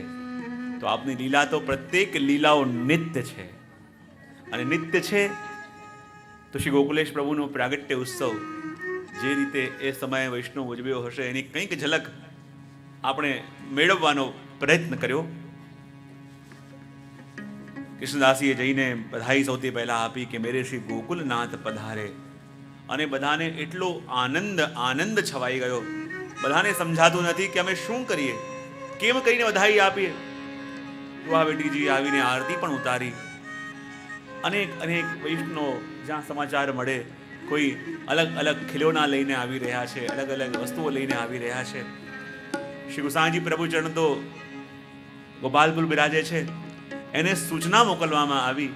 તો આપની લીલા તો પ્રત્યેક લીલાઓ નિત્ય છે. અને નિત્ય છે તો શ્રી ગોકુલેશ પ્રભુનો પ્રાગટ્ય ઉત્સવ જે રીતે એ સમયે વૈષ્ણવ ઉજવ્યો હશે એની કંઈક ઝલક આપણે મેળવવાનો પ્રયત્ન કર્યો. કૃષ્ણદાસીએ જઈને બધાઈ સૌથી પહેલા આપી કે મેરે શ્રી ગોકુલનાથ પધારે. અને બધાને એટલો આનંદ છવાઈ ગયો. બધાને સમજાતું નથી કે અમે શું કરીએ, કેમ કરીને બધાઈ આપીએ. આ બેટીજી આવીને આરતી પણ ઉતારી. અનેક વૈષ્ણવ જ્યાં સમાચાર મળે, કોઈ અલગ અલગ ખીલોના લઈને આવી રહ્યા છે, અલગ અલગ વસ્તુઓ લઈને આવી રહ્યા છે. શ્રી ગુસાઈજી પ્રભુચરણ તો ગોપાલપુર બિરાજે છે, એને સૂચના મોકલવામાં આવી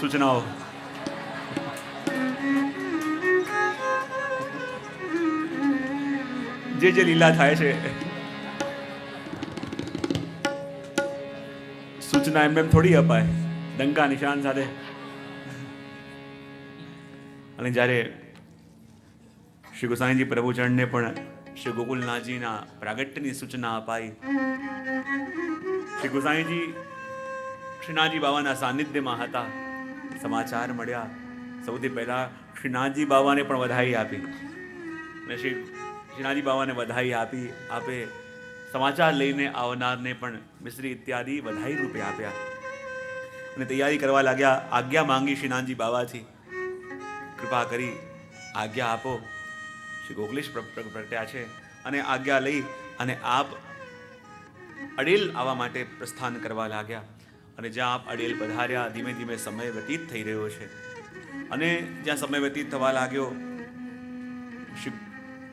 સૂચનાઓ જે લીલા થાય છે સૂચના એમને થોડી અપાય, ડંકા નિશાન સાથે. અને જ્યારે શ્રી ગુસાઈજી પ્રભુચરણને પણ શ્રી ગોકુલનાથજીના પ્રાગટ્યની સૂચના અપાઈ. શ્રી ગુસાઈજી શ્રીનાથજી બાવાના સાનિધ્યમાં હતા. સમાચાર મળ્યા. સૌથી પહેલા શ્રીનાથજી બાવાને પણ વધાઈ આપી. અને શ્રીનાથજી બાવાને વધાઈ આપે સમાચાર લઈને આવનારને પણ મિશ્રી ઇત્યાદિ વધાઈ રૂપે આપ્યા. અને તૈયારી કરવા લાગ્યા. આજ્ઞા માંગી શ્રીનાથજી બાવાથી, કૃપા કરી આજ્ઞા આપો. શ્રી ગોકલેશ પ્રગટ્યા છે અને આજ્ઞા લઈ અને આપ અડેલ આવવા માટે પ્રસ્થાન કરવા લાગ્યા. અને જ્યાં આપ અડેલ પધાર્યા, ધીમે ધીમે સમય વ્યતીત થઈ રહ્યો છે. અને જ્યાં સમય વ્યતીત થવા લાગ્યો, શ્રી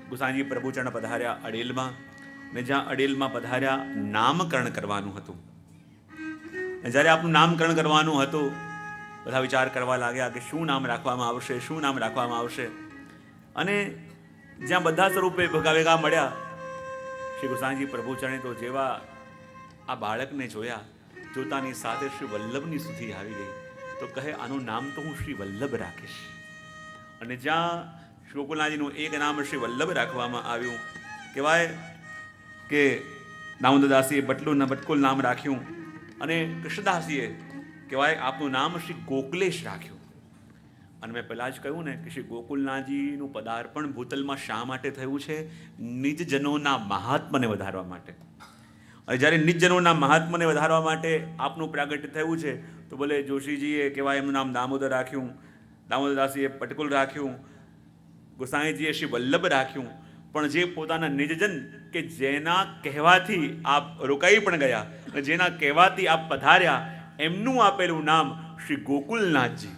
ગુસાઈજી પ્રભુચરણ પધાર્યા અડેલમાં. ને જ્યાં અડેલમાં પધાર્યા, નામકરણ કરવાનું હતું. અને જ્યારે આપનું નામકરણ કરવાનું હતું, બધા વિચાર કરવા લાગ્યા કે શું નામ રાખવામાં આવશે, શું નામ રાખવામાં આવશે. અને જ્યાં બધા સ્વરૂપે ભેગા મળ્યા, શ્રી ગુસાઈજી પ્રભુચરણે તો જેવા આ બાળકને જોયા, જોતાની સાથે શ્રી વલ્લભની સુધી આવી ગઈ. તો કહે, આનું નામ તો હું શ્રી વલ્લભ રાખીશ. અને જ્યાં શ્રી ગોકુલનાથજીનું એક નામ શ્રી વલ્લભ રાખવામાં આવ્યું, કહેવાય કે દામોદરદાસીએ બટકુલ નામ રાખ્યું. અને કૃષ્ણદાસીએ કહેવાય આપનું નામ શ્રી ગોકલેશ રાખ્યું. અને મેં પહેલાં જ કહ્યું ને કે શ્રી ગોકુલનાથજીનું પદાર્પણ ભૂતલમાં શા માટે થયું છે? નિજજનોના મહાત્મને વધારવા માટે. અને જ્યારે નિજજનોના મહાત્મને વધારવા માટે આપનું પ્રાગટ્ય થયું છે, તો બોલે જોશીજીએ કહેવાય એમનું નામ દામોદર રાખ્યું, દામોદરદાસીએ બટકુલ રાખ્યું, ગોસાઈજીએ શ્રી વલ્લભ રાખ્યું. પણ જે પોતાના નિજજન કે જેના કહેવાથી આપ રોકાઈ પણ ગયા અને જેના કહેવાથી આપ પધાર્યા, એમનું આપેલું નામ શ્રી ગોકુલનાથજી,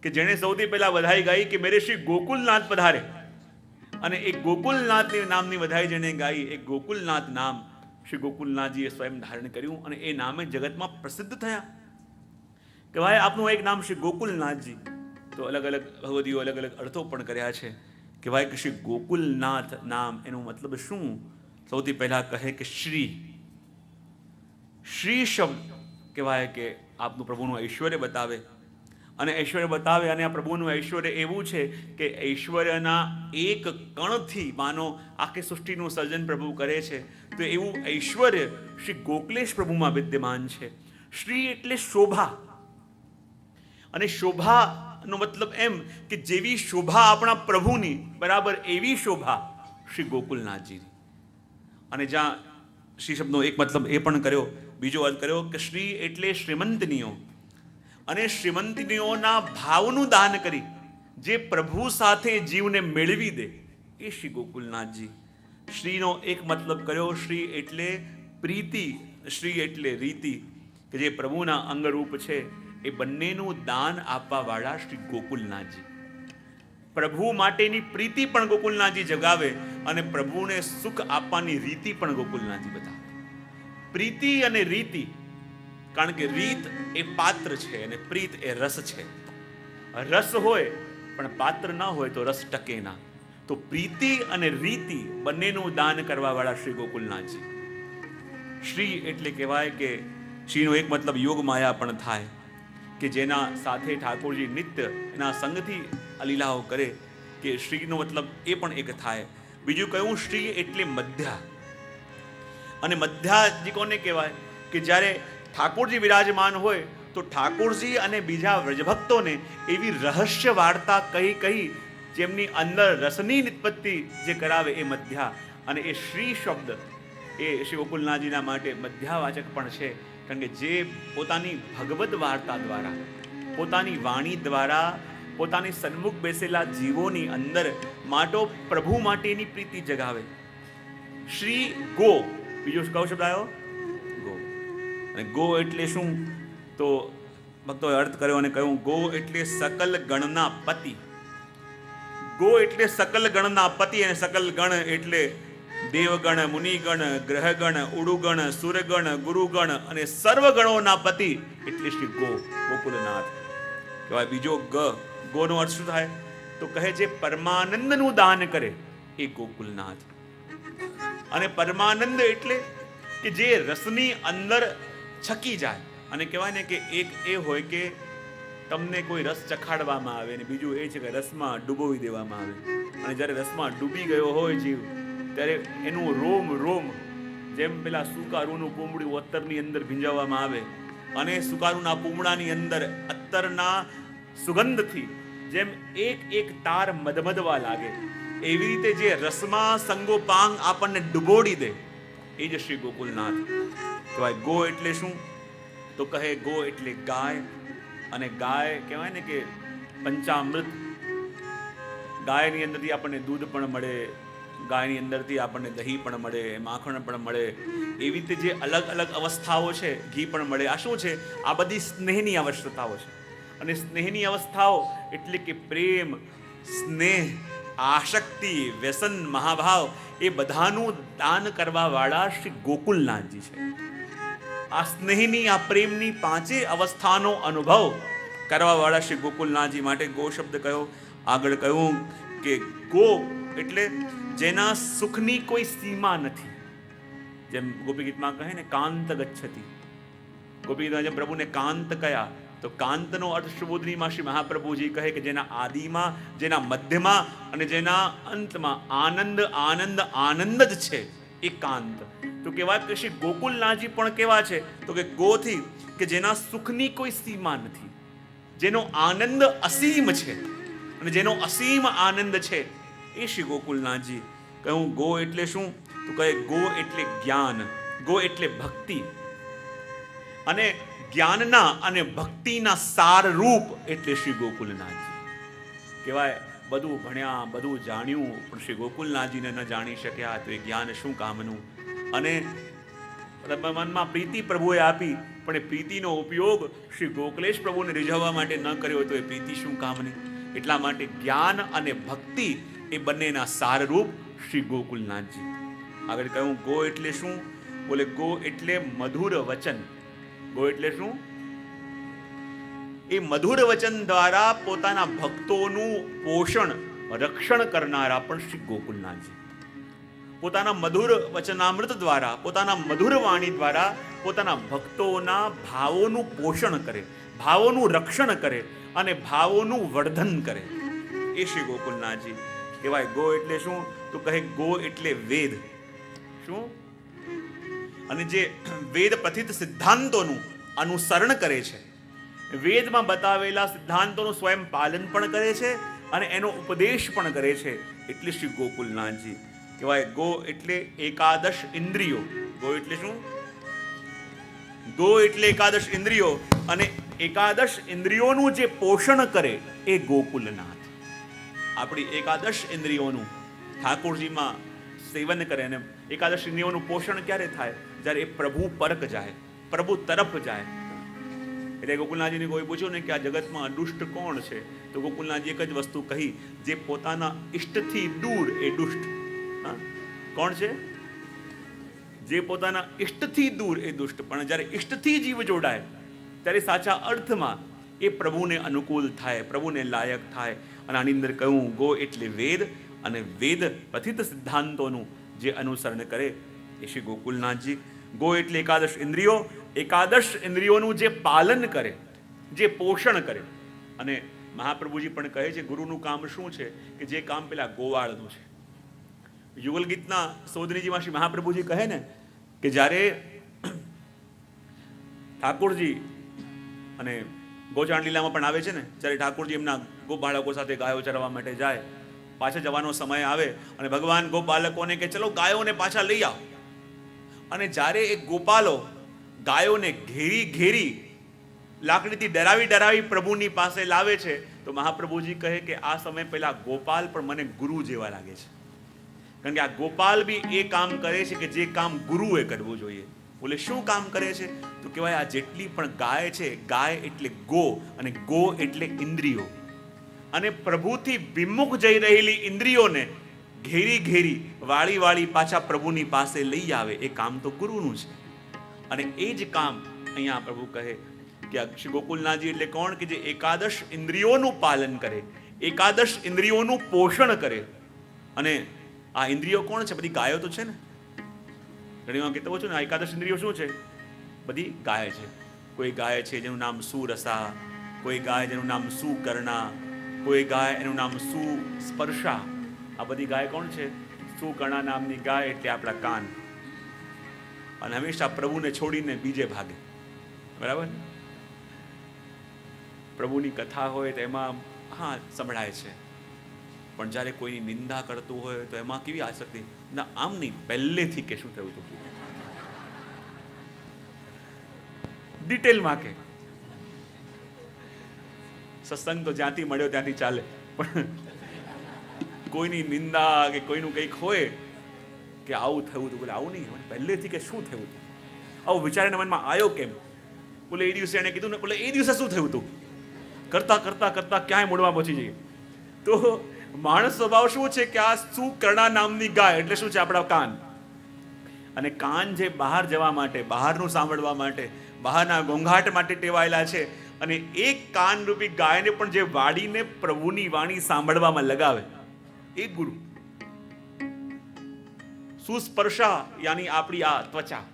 કે જેણે સૌથી પહેલા વધાઈ ગાઈ કે મેરે શ્રી ગોકુલનાથ પધારે. અને એક ગોકુલનાથની નામની વધાઈ જેણે ગાઈ, એક ગોકુલનાથ નામ શ્રી ગોકુલનાથજીએ સ્વયં ધારણ કર્યું. અને એ નામે જગતમાં પ્રસિદ્ધ થયા. કે ભાઈ આપનું એક નામ શ્રી ગોકુલનાથજી. તો અલગ અલગ ભગવદીઓ અલગ અલગ અર્થો પણ કર્યા છે કહેવાય કે શ્રી ગોકુલનાથ નામ, એનો મતલબ શું? સૌથી પહેલા કહે કે શ્રી શબ્દ કહેવાય કે આપનું પ્રભુનું ઐશ્વર્ય બતાવે, અને ઐશ્વર્ય બતાવે, અને આ પ્રભુનું ઐશ્વર્ય એવું છે કે ઐશ્વર્યના એક કણથી માનો આખી સૃષ્ટિનું સર્જન પ્રભુ કરે છે. તો એવું ઐશ્વર્ય શ્રી ગોકુલેશ પ્રભુમાં વિદ્યમાન છે. શ્રી એટલે શોભા, અને શોભાનો મતલબ એમ કે જેવી શોભા આપણા પ્રભુની બરાબર એવી શોભા શ્રી ગોકુલનાથજીની. અને જ્યાં શ્રી શબ્દનો એક મતલબ એ પણ કર્યો, બીજો અર્થ કર્યો કે શ્રી એટલે શ્રીમંતનીઓ, અને શ્રીમંતનીઓના ભાવનું દાન કરી જે પ્રભુ સાથે જીવને મેળવી દે એ શ્રી ગોકુલનાથજી. શ્રીનો એક મતલબ કર્યો, શ્રી એટલે પ્રીતિ, શ્રી એટલે રીતિ, કે જે પ્રભુના અંગરૂપ છે એ બંનેનું દાન આપવાવાળા શ્રી ગોકુલનાથજી. પ્રભુ માટેની પ્રીતિ પણ ગોકુલનાથજી જગાવે, અને પ્રભુને સુખ આપવાની રીતિ પણ ગોકુલનાથજી બતાવે. પ્રીતિ અને રીતિ, કારણ કે રીત એ પાત્ર છે અને પ્રીત એ રસ છે. રસ હોય પણ પાત્ર ના હોય તો રસ ટકે ના. તો પ્રીતિ અને રીતિ બંનેનું દાન કરવા વાળા શ્રી ગોકુલનાથજી. શ્રી એટલે કહેવાય કે શ્રીનો એક મતલબ યોગ માયા પણ થાય, કે જેના સાથે ઠાકોરજી નિત્ય એના સંગથી અલીલાઓ કરે, કે શ્રીનો મતલબ એ પણ એક થાય. બીજું કહ્યું શ્રી એટલે મધ્યા, અને મધ્યાજી કોને કહેવાય? કે જ્યારે ઠાકોરજી વિરાજમાન હોય તો ઠાકોરજી અને બીજા વ્રજભક્તોને એવી રહસ્ય વાર્તા કહી જેમની અંદર રસની નિત્પત્તિ જે કરાવે એ મધ્યા. અને એ શ્રી શબ્દ એ શ્રી ગોકુલનાથજીના માટે મધ્યાવાચક પણ છે, કારણ કે જે પોતાની ભગવદ વાર્તા દ્વારા, પોતાની વાણી દ્વારા, પોતાની સન્મુખ બેસેલા જીવોની અંદર માટો પ્રભુ માટેની પ્રીતિ જગાવે. શ્રી ગો, બીજો કયો શબ્દ આવ્યો? ગો. અને ગો એટલે શું? તો ભક્તોએ અર્થ કર્યો અને કહ્યું ગો એટલે સકલ ગણના પતિ. ગો એટલે સકલ ગણના પતિ, અને સકલ ગણ એટલે દેવગણ, મુનિગણ, ગ્રહગણ, ઉડુગણ, સુરગણ, ગુરુગણ અને સર્વગણોના પતિ એટલે શ્રી ગોકુલનાથ કહેવાય. બીજો ગોનો અર્થ શું થાય? તો કહે છે પરમાનંદનું દાન કરે એ ગોકુલનાથ. અને પરમાનંદ એટલે કે જે રસની અંદર છકી જાય. અને કહેવાય ને કે એક એ હોય કે તમને કોઈ રસ ચખાડવામાં આવે, અને બીજું એ છે કે રસમાં ડૂબોવી દેવામાં આવે. અને જ્યારે રસમાં ડૂબી ગયો હોય જીવ, ત્યારે એનું રોમ જેમ પેલા સુકારૂનું પૂમડું અત્તરની અંદર ભીંજાવવામાં આવે, અને સુકારૂના પૂમડાની અંદર અત્તરના સુગંધથી જેમ એક તાર મધમધવા લાગે, એવી રીતે જે રસમાં સંગોપાંગ આપણને ડૂબોડી દે એ જ શ્રી ગોકુલનાથ કહેવાય. ગો એટલે શું? તો કહે ગો એટલે ગાય. અને ગાય કહેવાય ને કે પંચામૃત. ગાયની અંદરથી આપણને દૂધ પણ મળે, ગાયની અંદરથી આપણને દહીં પણ મળે, માખણ પણ મળે. એવી રીતે જે અલગ અલગ અવસ્થાઓ છે, ઘી પણ મળે. આ શું છે? આ બધી સ્નેહની અવસ્થાઓ છે. અને સ્નેહની અવસ્થાઓ એટલે કે પ્રેમ, સ્નેહ, આશક્તિ, વ્યસન, મહાભાવ એ બધાનું દાન કરવા વાળા શ્રી ગોકુલનાથજી છે. આ સ્નેહની, આ પ્રેમની પાંચે અવસ્થાનો અનુભવ કરવા વાળા શ્રી ગોકુલનાથજી માટે ગો શબ્દ કયો. આગળ કહ્યું કે ગો એટલે જેના સુખની કોઈ સીમા નથી. જેમ ગોપી ગીતમાં કહે ને કાંત ગચ્છતિ. ગોપી ગીતમાં જેમ પ્રભુને કાંત કયા, તો કાંતનો અર્થ સુબોધનીમાં શ્રી મહાપ્રભુજી કહે કે જેના આદિમાં, જેના મધ્યમાં અને જેના અંતમાં આનંદ જ છે એ કાંત. તો કહેવાય કે શ્રી ગોકુલનાથજી પણ કેવા છે? તો કે ગોથી કે જેના સુખની કોઈ સીમા નથી, જેનો આનંદ અસીમ છે, અને જેનો અસીમ આનંદ છે એ શ્રી ગોકુલનાથજી. કહું ગો એટલે શું? તો કહે ગો એટલે જ્ઞાન, ગો એટલે ભક્તિ. અને જ્ઞાનના અને ભક્તિના સાર રૂપ એટલે શ્રી ગોકુલનાથજી કહેવાય. બધું ભણ્યા, બધું જાણ્યું, પણ શ્રી ગોકુલનાથજીને ન જાણી શક્યા તો એ જ્ઞાન શું કામનું? અને મનમાં પ્રીતિ પ્રભુએ આપી, પણ એ પ્રીતિનો ઉપયોગ શ્રી ગોકુલેશ પ્રભુને રીઝવવા માટે ન કર્યો તો એ પ્રીતિ શું કામની? એટલા માટે જ્ઞાન અને ભક્તિ એ બંનેના સારરૂપ શ્રી ગોકુલનાથજી. આગળ કહ્યું ગો એટલે શું? બોલે ગો એટલે મધુર વચન. ગો એટલે શું? એ મધુર વચન દ્વારા પોતાના ભક્તોનું પોષણ રક્ષણ કરનારા પણ શ્રી ગોકુલનાથજી. પોતાના મધુર વચનામૃત દ્વારા, પોતાના મધુર વાણી દ્વારા પોતાના ભક્તોના ભાવોનું પોષણ કરે, ભાવોનું રક્ષણ કરે અને ભાવોનું વર્ધન કરે. એ શ્રી ગોકુલનાથજી કહેવાય. ગો એટલે શું? તો કહે ગો એટલે વેદ. શું? અને જે વેદ પથિત સિદ્ધાંતોનું અનુસરણ કરે છે, વેદમાં બતાવેલા સિદ્ધાંતોનું સ્વયં પાલન પણ કરે છે અને એનો ઉપદેશ પણ કરે છે, એટલે શ્રી ગોકુલનાથજી કહેવાય. ગો એટલે એકાદશ ઇન્દ્રિયો. ગો એટલે શું? ગો એટલે એકાદશ ઇન્દ્રિયો, અને એકાદશ ઇન્દ્રિયોનું જે પોષણ કરે એ ગોકુલનાથ. આપણી એકાદશ ઇન્દ્રિયોનું ઠાકોરજીમાં સેવન કરે. અને એકાદશ ઇન્દ્રિયોનું પોષણ ક્યારે થાય? જ્યારે એ પ્રભુ પરક જાય, પ્રભુ તરફ જાય. એટલે ગોકુલનાથજીને કોઈ પૂછ્યું ને કે આ જગતમાં દુષ્ટ કોણ છે, તો ગોકુલનાથજી એક જ વસ્તુ કહી, જે પોતાના ઈષ્ટથી દૂર એ દુષ્ટ. કોણ છે? જે પોતાના ઈષ્ટથી દૂર એ દુષ્ટ. પણ જ્યારે ઈષ્ટથી જીવ જોડાય ત્યારે સાચા અર્થમાં એ પ્રભુને અનુકૂળ થાય, પ્રભુને લાયક થાય. અને આની અંદર કહ્યું ગો એટલે વેદ, અને વેદ પથિત સિદ્ધાંતોનું જે અનુસરણ કરે એ શ્રી ગોકુલનાથજી. ગો એટલે એકાદશ ઇન્દ્રિયો, એકાદશ ઇન્દ્રિયોનું જે પાલન કરે, જે પોષણ કરે. અને મહાપ્રભુજી પણ કહે છે ગુરુનું કામ શું છે? કે જે કામ પેલા ગોવાળનું છે. યુગલ ગીતના સોદનીજીમાં શ્રી મહાપ્રભુજી કહે ને કે જ્યારે ઠાકોરજી અને ગોચાણ લીલામાં પણ આવે છે ને, જ્યારે ઠાકોરજી એમના ગોપાલકો સાથે ગાયો ચરવા માટે જાય, પાછા જવાનો સમય આવે અને ભગવાન ગોપાલકોને કે ચલો ગાયોને પાછા લઈ આવો. અને જ્યારે એ ગોપાલો ગાયોને ઘેરી ઘેરી લાકડીથી ડરાવી પ્રભુની પાસે લાવે છે, તો મહાપ્રભુજી કહે કે આ સમય પહેલા ગોપાલ પણ મને ગુરુ જેવા લાગે છે. કારણ કે આ ગોપાલ બી એ કામ કરે છે કે જે કામ ગુરુએ કરવું જોઈએ. બોલે શું કામ કરે છે? તો કહેવાય આ જેટલી પણ ગાય છે, ગાય એટલે ગો, અને ગો એટલે ઇન્દ્રિયો. અને પ્રભુથી વિમુખ જઈ રહેલી ઇન્દ્રિયોને ઘેરી ઘેરી વાળી પાછા પ્રભુની પાસે લઈ આવે, એ કામ તો ગુરુનું છે. અને એ જ કામ અહીંયા પ્રભુ કહે કે શ્રી ગોકુલનાથજી એટલે કોણ? કે જે એકાદશ ઇન્દ્રિયોનું પાલન કરે, એકાદશ ઇન્દ્રિયોનું પોષણ કરે. અને આ ઇન્દ્રિયો કોણ છે? બધી ગાયો તો છે ને. ઘણી વાર કહેતો છું ને, આ એકાદશ ઇન્દ્રિયો શું છે? બધી ગાય છે. કોઈ ગાય છે જેનું નામ સુરસા, કોઈ ગાય જેનું નામ સુકર્ણા, કોઈ ગાય એનું નામ સુસ્પર્શા. આ બધી ગાય કોણ છે? સુકર્ણા નામની ગાય એટલે આપણા કાન. અને હંમેશા પ્રભુને છોડીને બીજે ભાગે. બરાબર? પ્રભુની કથા હોય તો એમાં હા સંભળાય છે, પણ જ્યારે કોઈની નિંદા કરતું હોય તો એમાં કેવી આસક્તિ ના, આમ નહીં, પહેલેથી કે શું થયું હતું, ડિટેલમાં કે. સત્સંગ તો જ્યાંથી મળ્યો ત્યાંથી ચાલે, પણ કોઈની નિંદા કે કોઈનું કંઈક હોય કે આવું થયું હતું, બોલે આવું નહીં, પહેલેથી કે શું થયું હતું, આવું વિચારીને મનમાં આવ્યો કેમ? બોલે એ દિવસે એને કીધું ને, બોલે એ દિવસે શું થયું હતું? કરતા ક્યાંય મૂળમાં પહોંચી જઈએ. તો માણસ સ્વભાવ શું છે કે આ સુકર્ણા નામની ગાય એટલે શું છે? આપણા કાન. અને કાન જે બહાર જવા માટે, બહારનું સાંભળવા માટે, બહારના ઘોંઘાટ માટે ટેવાયેલા છે, અને એક કાન રૂપી ગાયને પણ જે વાડીને પ્રભુની વાણી સાંભળવામાં લગાવે એ ગુરુ. સુસ્પર્શા યાની આપણી આ ત્વચા,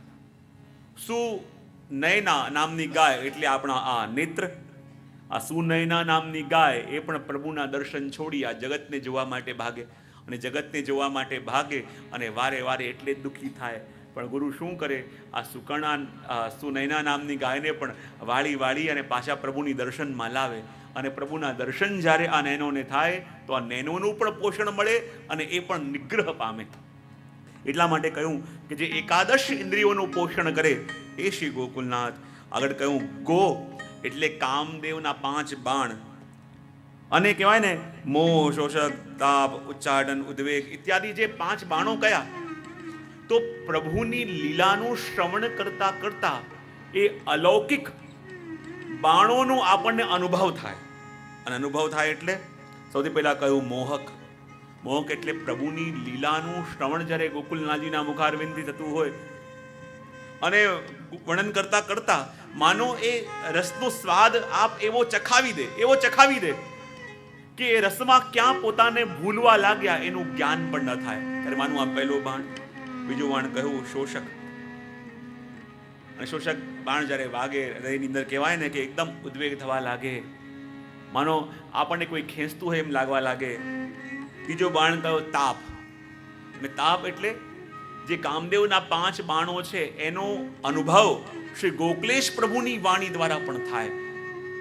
સુનયના નામની ગાય એટલે આપણા આ નેત્ર. આ સુનયના નામની ગાય એ પણ પ્રભુના દર્શન છોડી આ જગતને જોવા માટે ભાગે, અને જગતને જોવા માટે ભાગે અને વારે એટલે જ દુઃખી થાય. પણ ગુરુ શું કરે? આ સુનયના નામની ગાયને પણ વાળી અને પાછા પ્રભુની દર્શનમાં લાવે. અને પ્રભુના દર્શન જ્યારે આ નૈનોને થાય તો આ નૈનોનું પણ પોષણ મળે અને એ પણ નિગ્રહ પામે. એટલા માટે કહ્યું કે જે એકાદશ ઇન્દ્રિયોનું પોષણ કરે એ શ્રી ગોકુલનાથ. આગળ કહ્યું ગો એટલે કામદેવના 5 બાણ. અને કહેવાય ને મોહ, શોષક, તાપ, ઉચ્ચાટન, ઉદ્વેગ ઇત્યાદિ જે 5 બાણો કયા? તો પ્રભુની લીલાનું શ્રવણ કરતા એ અલૌકિક બાણોનો આપણને અનુભવ થાય. અને અનુભવ થાય એટલે સૌથી પહેલા કહ્યું મોહક. મોહક એટલે પ્રભુની લીલાનું શ્રવણ જ્યારે ગોકુલનાથજીના મુખારવિંદથી થતું હોય અને વર્ણન કરતા માનો એ રસનો સ્વાદ આપ એવો ચખાવી દે કે એ રસમાં ક્યાં પોતાને ભૂલવા લાગ્યા એનું જ્ઞાન પણ ન થાય. ત્યારે માનું આ પહેલો બાણ. બીજું બાણ કહ્યું શોષક. અને શોષક બાણ જ્યારે વાગે હૃદયની અંદર કહેવાય ને કે એકદમ ઉદ્વેગ થવા લાગે, માનો આપણને કોઈ ખેંચતું હોય એમ લાગવા લાગે. બીજો બાણ કયો તાપ. અને તાપ એટલે જે કામદેવના 5 બાણો છે એનો અનુભવ શ્રી ગોકુલેશ પ્રભુની વાણી દ્વારા પણ થાય.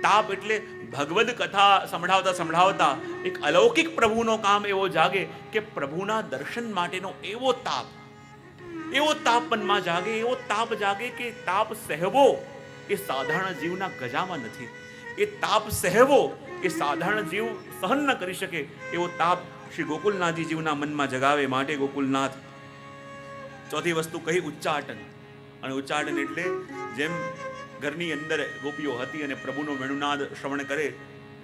તાપ એટલે ભગવદ કથા સંભળાવતા એક અલૌકિક પ્રભુનો કામ એવો જાગે કે પ્રભુના દર્શન માટેનો એવો તાપ મનમાં જાગે, એવો તાપ જાગે કે તાપ સહેવો એ સાધારણ જીવના ગજામાં નથી. એ તાપ સહેવો એ સાધારણ જીવ સહન ન કરી શકે એવો તાપ શ્રી ગોકુલનાથજી જીવના મનમાં જગાવે માટે ગોકુલનાથ. ચોથી વસ્તુ કહી ઉચ્ચાટન. અને ઉચ્ચાટન એટલે જેમ ઘરની અંદર ગોપીઓ હતી અને પ્રભુનો વેણુનાદ શ્રવણ કરે,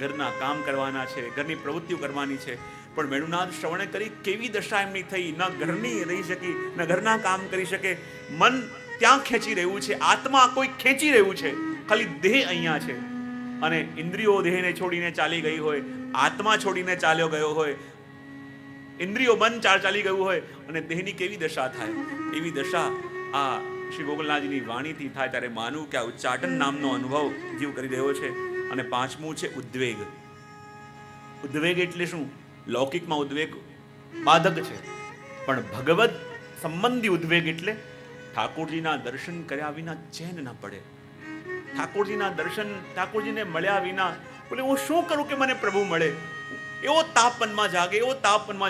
ઘરના કામ કરવાના છે, ઘરની પ્રવૃત્તિઓ કરવાની છે, પણ વેણુનાદ શ્રવણ કરી કેવી દશા એમની થઈ, ન ઘરની રહી શકી, ન ઘરના કામ કરી શકે. મન ત્યાં ખેંચી રહ્યું છે, આત્મા કોઈ ખેંચી રહ્યું છે, ખાલી દેહ અહીંયા છે. અને ઇન્દ્રિયો દેહને છોડીને ચાલી ગઈ હોય, આત્મા છોડીને ચાલ્યો ગયો હોય, ઇન્દ્રિયો મન ચાલી ગયું હોય અને દેહની કેવી દશા થાય, એવી દશા આ શ્રી ગોકુલનાથજીની વાણીથી થાય. ત્યારે માનું કે આ ઉચ્ચાટન નામનો અનુભવ જીવ કરી રહ્યો છે. અને પાંચમું છે ઉદ્વેગ. ઉદ્વેગ એટલે શું? લૌકિકમાં ઉદ્વેગ બાધક છે, પણ ભગવદ સંબંધી ઉદ્વેગ એટલે ઠાકોરજીના દર્શન કર્યા વિના ચેન ન પડે. ઠાકોરજીને મળ્યા વિના બોલે હું શું કરું કે મને પ્રભુ મળે. એવો તાપ મનમાં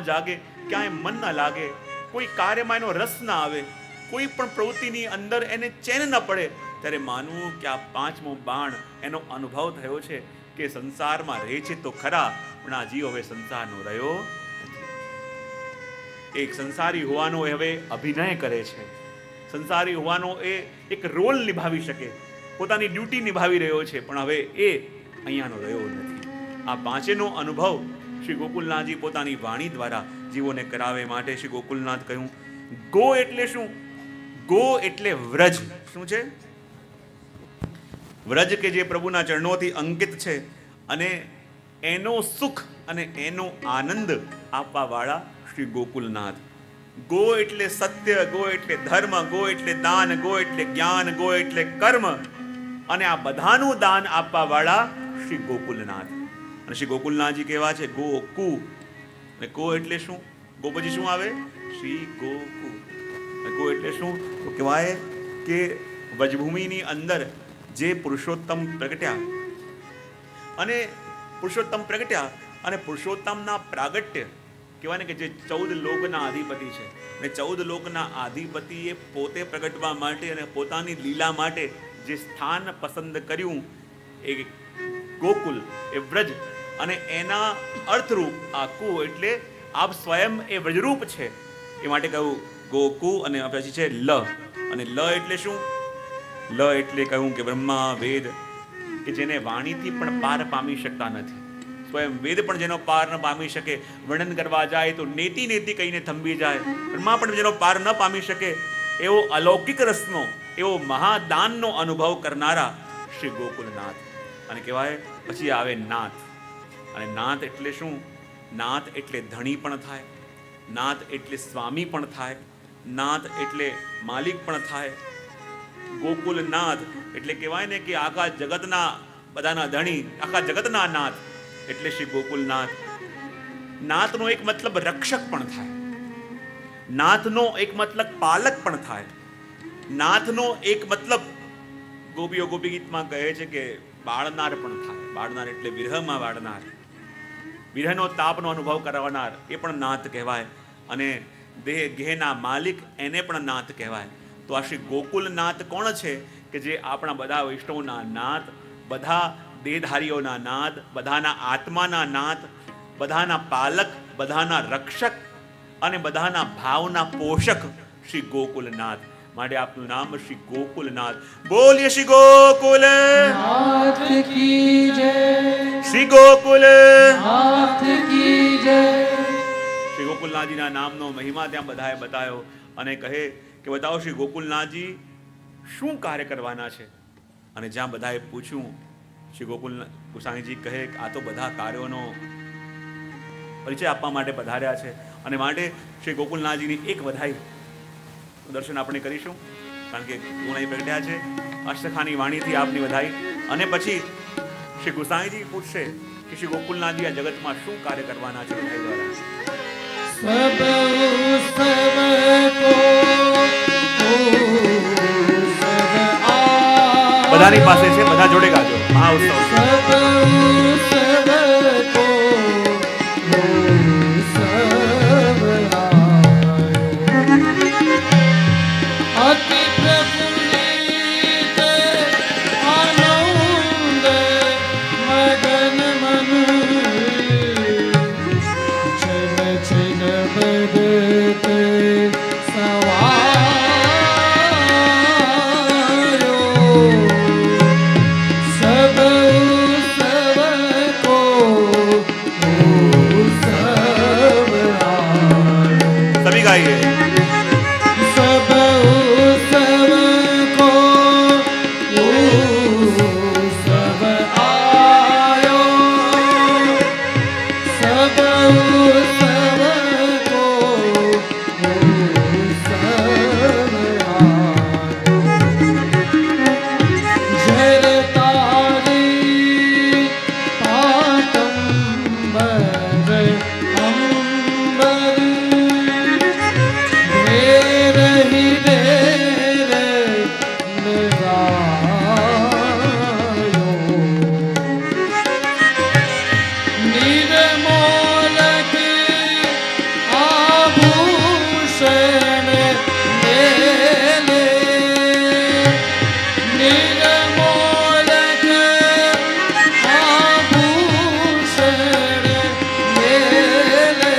જાગે, ક્યાંય મન ન લાગે, કોઈ કાર્યમાં એનો રસ ના આવે, કોઈ પણ પ્રવૃત્તિની અંદર એને ચેન ન પડે. ત્યારે માનવું કે આ 5મો બાણ એનો અનુભવ થયો છે કે સંસારમાં રહે છે તો ખરા, પણ આ જીવ હવે સંસારનો રહ્યો નથી. એક સંસારી હોવાનો એ હવે અભિનય કરે છે, સંસારી હોવાનો એ એક રોલ નિભાવી શકે, પોતાની ડ્યુટી નિભાવી રહ્યો છે, પણ હવે એ અહીંયાનો રહ્યો નથી. આ 5નો અનુભવ શ્રી ગોકુલનાથજી પોતાની વાણી દ્વારા જીવોને કરાવે માટે શ્રી ગોકુલનાથ કહ્યું. ગો એટલે શું? ગો એટલે વ્રજ. શું છે? વ્રજ કે જે પ્રભુના ચરણોથી અંકિત છે અને એનો સુખ અને એનો આનંદ આપવા વાળા શ્રી ગોકુલનાથ. ગો એટલે સત્ય, ગો એટલે ધર્મ, ગો એટલે દાન, ગો એટલે જ્ઞાન, ગો એટલે કર્મ, અને આ બધાનું દાન આપવા વાળા શ્રી ગોકુલનાથ. અને શ્રી ગોકુલનાથજી કેવા છે? ગોકુ. અને ગો એટલે શું? ગો પછી શું આવે? શ્રી ગોકુ. ગો એટલે શું? તો કહેવાય કે વ્રજભૂમિની અંદર જે પુરુષોત્તમ પ્રગટ્યા અને પુરુષોત્તમના પ્રાગટ્ય કહેવાય ને કે જે 14 લોકના અધિપતિ છે, અને 14 લોકના અધિપતિએ પોતે પ્રગટવા માટે અને પોતાની લીલા માટે જે સ્થાન પસંદ કર્યું એ ગોકુલ, એ વ્રજ, અને એના અર્થરૂપ આ કુ એટલે આપ સ્વયં એ વ્રજરૂપ છે. એ માટે કહ્યું ગોકુ. અને પછી છે લ. અને લ એટલે શું? લ એટલે કહ્યું કે બ્રહ્મા વેદ, કે જેને વાણીથી પણ પાર પામી શકતા નથી, સ્વયં વેદ પણ જેનો પાર ન પામી શકે, વર્ણન કરવા જાય તો નેતિ કહીને થંભી જાય, બ્રહ્મા પણ જેનો પાર ન પામી શકે, એવો અલૌકિક રસનો, એવો મહાદાનનો અનુભવ કરનારા શ્રી ગોકુલનાથ. અને કહેવાય પછી આવે નાથ. અને નાથ એટલે શું? નાથ એટલે ધણી પણ થાય, નાથ એટલે સ્વામી પણ થાય, નાથ એટલે માલિક પણ થાય. ગોકુલનાથ એટલે કહેવાય ને કે આખા જગતના બધાના ધણી, આખા જગતના નાથ એટલે શ્રી ગોકુલનાથ. નાથનો એક મતલબ રક્ષક પણ થાય, નાથનો એક મતલબ પાલક પણ થાય, નાથનો એક મતલબ ગોપીઓ ગોપી ગીતમાં કહે છે કે બાળનાર પણ થાય. બાળનાર એટલે વિરહમાં બાળનાર, વિરહનો તાપનો અનુભવ કરાવનાર, એ પણ નાથ કહેવાય. અને ગેહના માલિક એને પણ નાથ કહેવાય. તો આ શ્રી ગોકુલનાથ કોણ છે? કે જે આપણા બધા વૈષ્ણવના નાથ, બધા દેહધારીઓના નાથ, બધાના આત્માના નાથ, બધાના પાલક, બધાના રક્ષક અને બધાના ભાવના પોષક શ્રી ગોકુલનાથ. માટે આપનું નામ શ્રી ગોકુલનાથ. બોલીએ શ્રી ગોકુલનાથ કી જય, શ્રી ગોકુલનાથ કી જય. શ્રી ગોકુલનાથજીના નામનો મહિમા ત્યાં બધાએ બતાવ્યો અને કહે કે બતાવો શ્રી ગોકુલનાથજી શું કાર્ય કરવાના છે. અને જ્યાં બધાએ પૂછ્યું, શ્રી ગોકુલ ગુસાઈજી કહે કે આ તો બધા કાર્યોનો પરિચય આપવા માટે પધાર્યા છે. અને માટે શ્રી ગોકુલનાથજીની એક વધાઈ દર્શન આપણે કરીશું, કારણ કે ગુણાઈ પ્રગટ્યા છે. અષ્ટખાની વાણીથી આપની વધાઈ, અને પછી શ્રી ગુસાઈજી પૂછશે કે શ્રી ગોકુલનાથજી આ જગતમાં શું કાર્ય કરવાના છે વધાઈ દ્વારા. सब उत्सव को उत्सव आए। બધાની પાસે છે, બધા જોડે ગાજો મહાઉત્સવ. सब उत्सव को उत्सव आए। अति प्रफुल्लित आनंद मगन मन, छिन छिन बदत सवायो। सब उत्सव को उत्सव आए। સભી ગાઈએ. सब उत्सव को उत्सव आयो। सब उत्सव को उत्सव आयो। झर तारी पातंबर अंबर, ढेर ही ढेर लगायो। निर्मोलक आभूषण ले ले, निर्मोलक आभूषण ले ले।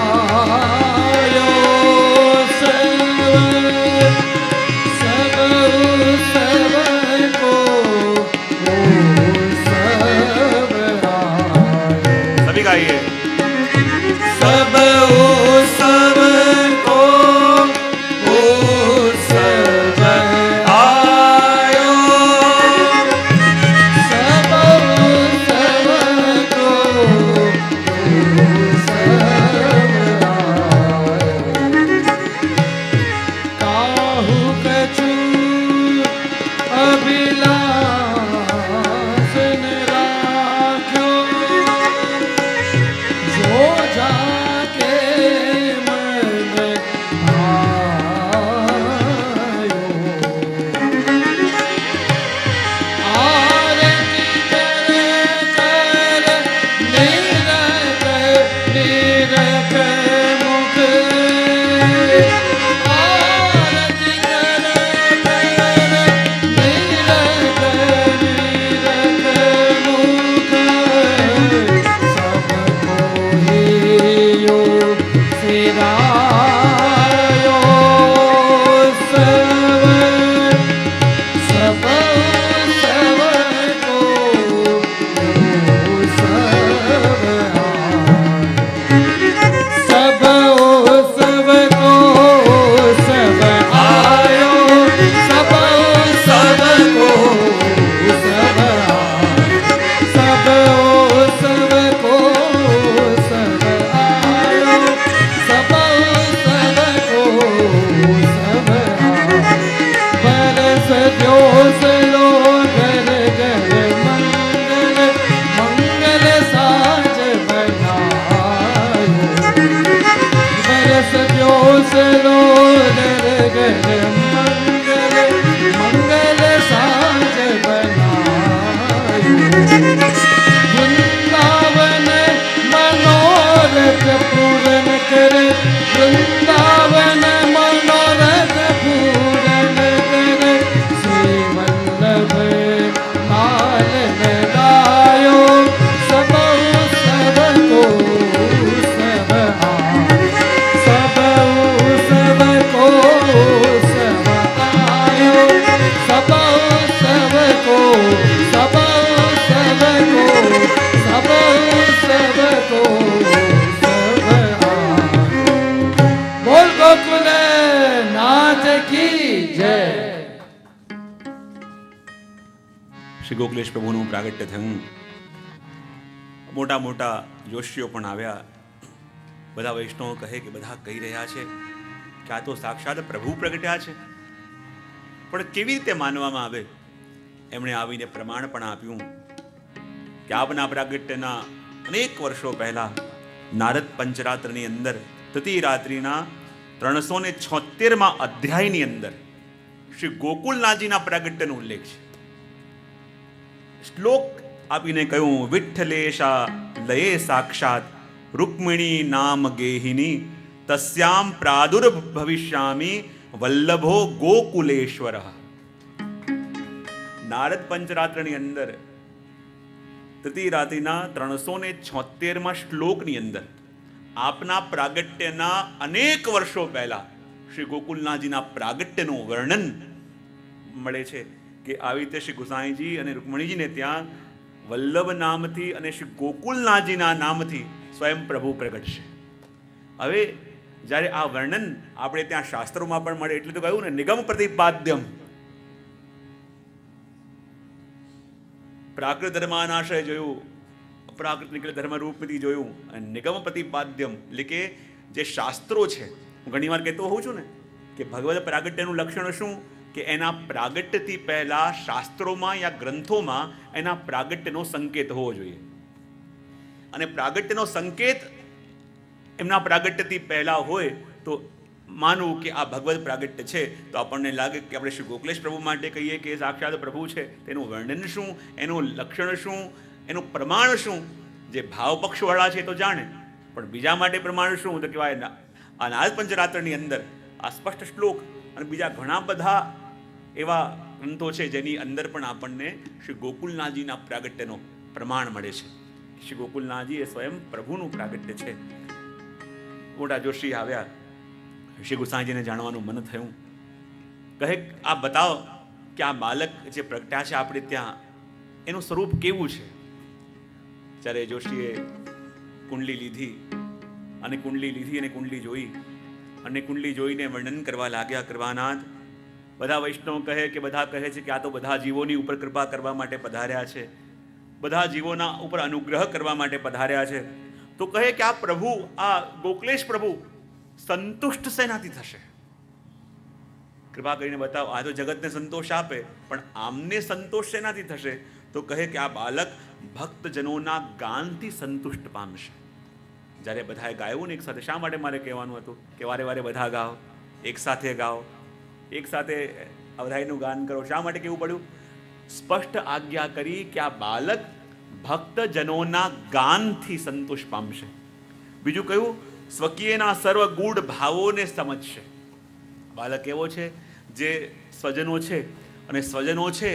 पहरायो सब उत्सव को उत्सव आए। સભી ગાઈએ. सब उत्सव को उत्सव आयो। सब उत्सव को उत्सव आयो। काहू कछु अभिलाष न राख्यो, जो जाके मन आयो। आरती कर कर निरख निरख मुख, आरती कर कर निरख निरख मुख। सबको हियो सिरायो सब, सब उत्सव को उत्सव आए। सब उत्सव को उत्सव आयो। सब उत्सव को उत्सव आए। सब उत्सव को उत्सव आयो। सब उत्सव को उत्सव आए। बरस जोश लो घर घर मंगल, मंगल साज बनायो। बरस जोश लो घर घर मंगल, मंगल साज बनायो। वृंदावन मनोरथ पूरन करे, वृंदावन मनोरथ पूरन करे। श्री वल्लभ लाल लगायो। सब उत्सव को उत्सव आए। सब उत्सव को ગોકુલેશ પ્રભુનું પ્રાગટ્ય થયું. મોટા મોટા જોશીઓ પણ આવ્યા. બધા વૈષ્ણવો કહે કે બધા કહી રહ્યા છે કે આ તો સાક્ષાત પ્રભુ પ્રગટ્યા છે, પણ કેવી રીતે માનવામાં આવે? એમણે આવીને પ્રમાણ પણ આપ્યું કે આપના પ્રાગટ્યના અનેક વર્ષો પહેલા નારદ પંચરાત્રની અંદર તૃતીય રાત્રિના 376માં અધ્યાયની અંદર શ્રી ગોકુલનાથજીના પ્રાગટ્યનો ઉલ્લેખ છે. શ્લોક આપીને કહ્યું, વિઠ્ઠલેશા લયે સાક્ષાત રૂક્મિણી નામ ગેહિની તસ્યામ પ્રાદુર્ભવિષ્યામિ વલ્લભો ગોકુલેશ્વર. નારદ પંચરાત્રની અંદર તૃતીય રાત્રિના 376માં શ્લોકની અંદર આપના પ્રાગટ્યના અનેક વર્ષો પહેલા શ્રી ગોકુલનાથજીના પ્રાગટ્યનું વર્ણન મળે છે કે આવી રીતે શ્રી ગુસાઈજી અને રૂકમણીજીને ત્યાં વલ્લભ નામથી અને શ્રી ગોકુલનાથજીના નામથી સ્વયં પ્રભુ પ્રગટશે. હવે જ્યારે આ વર્ણન આપણે ત્યાં શાસ્ત્રોમાં પણ મળે એટલે તો કહ્યું ને, નિગમ પ્રતિપાદ્યમ. પ્રાકૃત ધર્માનાશય જોયું, અપ્રાકૃત નિકલ ધર્મ રૂપથી જોયું, અને નિગમ પ્રતિપાદ્યમ એટલે કે જે શાસ્ત્રો છે, હું ઘણી વાર કહેતો હોઉં છું ને કે ભગવદ પ્રાગટ્યનું લક્ષણ શું, કે એના પ્રાગટ્યથી પહેલા શાસ્ત્રોમાં યા ગ્રંથોમાં એના પ્રાગટ્યનો સંકેત હોવો જોઈએ. અને પ્રાગટ્યનો સંકેત એમના પ્રાગટ્યથી પહેલા હોય તો માનવું કે આ ભગવદ પ્રાગટ્ય છે, તો આપણને લાગે કે આપણે શ્રી ગોકુલેશ પ્રભુ માટે કહીએ કે સાક્ષાત પ્રભુ છે, તેનું વર્ણન શું, એનું લક્ષણ શું, એનું પ્રમાણ શું. જે ભાવ પક્ષવાળા છે તો જાણે, પણ બીજા માટે પ્રમાણ શું તો કહેવાય આ નારદ પંચરાત્રની અંદર આ સ્પષ્ટ શ્લોક અને બીજા ઘણા બધા એવા ગ્રંથો છે જેની અંદર પણ આપણને શ્રી ગોકુલનાથજીના પ્રાગટ્યનો પ્રમાણ મળે છે. શ્રી ગોકુલનાથજી એ સ્વયં પ્રભુનું પ્રાગટ્ય છે. મોટા જોશી આવ્યા, શ્રી ગુસાઈજીને જાણવાનું મન થયું. કહે આ બતાવો કે આ બાલક જે પ્રગટ્યા છે આપણે ત્યાં એનું સ્વરૂપ કેવું છે. ત્યારે જોશીએ કુંડલી લીધી અને કુંડલી જોઈ અને કુંડલી જોઈને વર્ણન કરવા લાગ્યા. કરવાનાથ બધા વૈષ્ણવ કહે કે બધા કહે છે કે આ તો બધા જીવોની ઉપર કૃપા કરવા માટે પધાર્યા છે, બધા જીવોના ઉપર અનુગ્રહ કરવા માટે પધાર્યા છે. તો કહે કે આ પ્રભુ, આ ગોકુલેશ પ્રભુ સંતુષ્ટ શેનાથી થશે? કૃપા કરીને બતાવો. આ તો જગતને સંતોષ આપે, પણ આમને સંતોષ શેનાથી થશે? તો કહે કે આ બાલક ભક્તજનોના ગાનથી સંતુષ્ટ પામશે. જ્યારે બધાએ ગાયું ને એક સાથે, શા માટે મારે કહેવાનું હતું કે વારે વારે બધા ગાઓ, એક સાથે ગાઓ, એક સાથે અવધાઈનું ગાન કરો? શા માટે કહેવું પડ્યું? સ્પષ્ટ આજ્ઞા કરી કે આ બાલક ભક્તજનોના ગાનથી સંતોષ પામશે. બીજું કયું? સ્વકીયના સર્વ ગૂઢ ભાવોને સમજશે. બાલક એવો છે જે સ્વજનો છે, અને સ્વજનો છે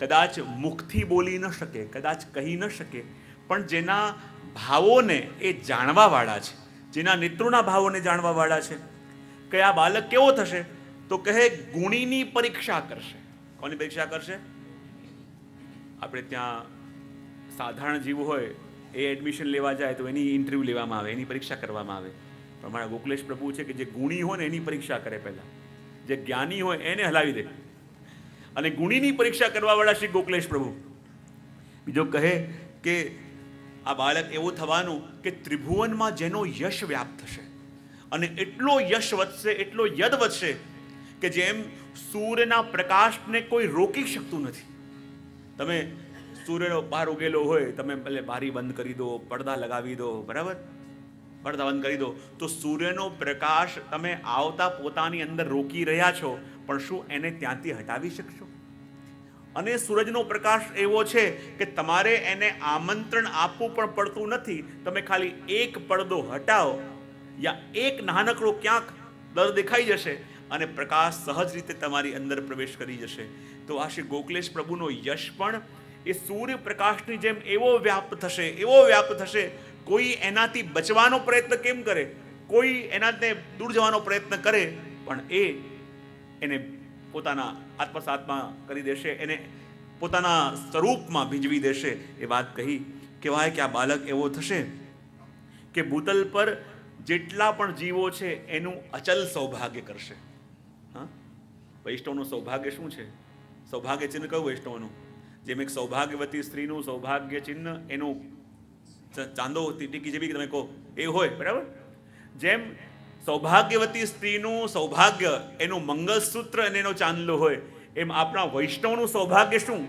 કદાચ મુખથી બોલી ન શકે, કદાચ કહી ન શકે, પણ જેના ભાવોને એ જાણવાવાળા છે, જેના નેત્રોના ભાવોને જાણવાવાળા છે. કયા બાલક કેવો થશે? તો કહે ગુણીની પરીક્ષા કરશે. કોની પરીક્ષા કરશે? આપણે ત્યાં સાધારણ જીવ હોય એ એડમિશન લેવા જાય તો એની ઇન્ટરવ્યૂ લેવામાં આવે, એની પરીક્ષા કરવામાં આવે. પણ મારા ગોકુલેશ પ્રભુ છે કે જે ગુણી હોય ને એની પરીક્ષા કરે પહેલાં, જે જ્ઞાની હોય એને હલાવી દે. અને ગુણીની પરીક્ષા કરવાવાળા શ્રી ગોકુલેશ પ્રભુ. બીજો કહે કે આ બાળક એવું થવાનું કે ત્રિભુવનમાં જેનો યશ વ્યાપ્ત થશે, અને એટલો યશ વધશે, એટલો યદ વધશે કે જેમ સૂર્યના પ્રકાશને કોઈ રોકી શકતું નથી. તમે સૂર્યનો બહાર ઉગેલો હોય, તમે ભલે બારી બંધ કરી દો, પડદા લગાવી દો, બરાબર, પડદા બંધ કરી દો, તો સૂર્યનો પ્રકાશ તમે આવતા પોતાની અંદર રોકી રહ્યા છો, પણ શું એને ત્યાંથી હટાવી શકશો? અને સૂરજનો પ્રકાશ એવો છે કે તમારે એને આમંત્રણ આપવું પણ પડતું નથી. તમે ખાલી એક પડદો હટાવો યા એક નાનકડો ક્યાંક દર દેખાઈ જશે અને પ્રકાશ સહજ રીતે તમારી અંદર પ્રવેશ કરી જશે. તો આ શ્રી ગોકુલેશ પ્રભુનો યશ પણ એ સૂર્ય પ્રકાશની જેમ એવો વ્યાપ્ત થશે, એવો વ્યાપ્ત થશે. કોઈ એનાથી બચવાનો પ્રયત્ન કેમ કરે, કોઈ એનાથી દૂર જવાનો પ્રયત્ન કરે, પણ એને પોતાના આત્મસાતમાં કરી દેશે, એને પોતાના સ્વરૂપમાં ભીંજવી દેશે. એ વાત કહી. કહેવાય કે આ બાલક એવો થશે કે ભૂતલ પર જેટલા પણ જીવો છે એનું અચલ સૌભાગ્ય કરશે. હા, વૈષ્ણવનું સૌભાગ્ય શું છે? સૌભાગ્ય ચિહ્ન કયું વૈષ્ણવનું? જેમ એક સૌભાગ્યવતી સ્ત્રીનું સૌભાગ્ય ચિહ્ન એનું ચાંદો ટીકી જેવી તમે કહો એ હોય, બરાબર? જેમ સૌભાગ્યવતી સ્ત્રીનું સૌભાગ્ય એનું મંગલસૂત્ર અને એનો ચાંદલો હોય, એમ આપણા વૈષ્ણવનું સૌભાગ્ય શું?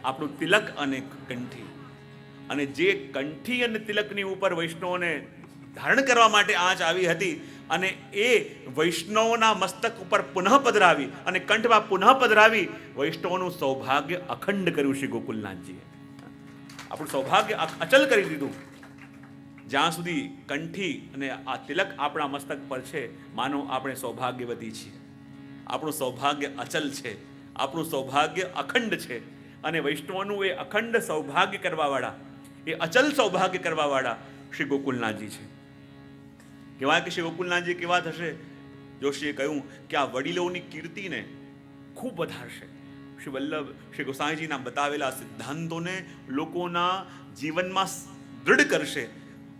આપણું તિલક અને કંઠી. અને જે કંઠી અને તિલકની ઉપર વૈષ્ણવને ધારણ કરવા માટે આંચ આવી હતી અને એ વૈષ્ણવના મસ્તક ઉપર પુનઃ પધરાવી અને કંઠમાં પુનઃ પધરાવી વૈષ્ણવનું સૌભાગ્ય અખંડ કર્યું શ્રી ગોકુલનાથજીએ. આપણું સૌભાગ્ય અચલ કરી દીધું. જ્યાં સુધી કંઠી અને આ તિલક આપણા મસ્તક પર છે, માનો આપણે સૌભાગ્યવતી છીએ. આપણું સૌભાગ્ય અચલ છે, આપણું સૌભાગ્ય અખંડ છે. અને વૈષ્ણવનું એ અખંડ સૌભાગ્ય કરવાવાળા, એ અચલ સૌભાગ્ય કરવાવાળા શ્રી ગોકુલનાથજી છે. કહેવાય કે શ્રી ગોકુલનાથજી કેવા થશે? જોશીએ કહ્યું કે આ વડીલોની કીર્તિને ખૂબ વધારશે. શ્રી વલ્લભ શ્રી ગોસાઈજીના બતાવેલા સિદ્ધાંતોને લોકોના જીવનમાં દૃઢ કરશે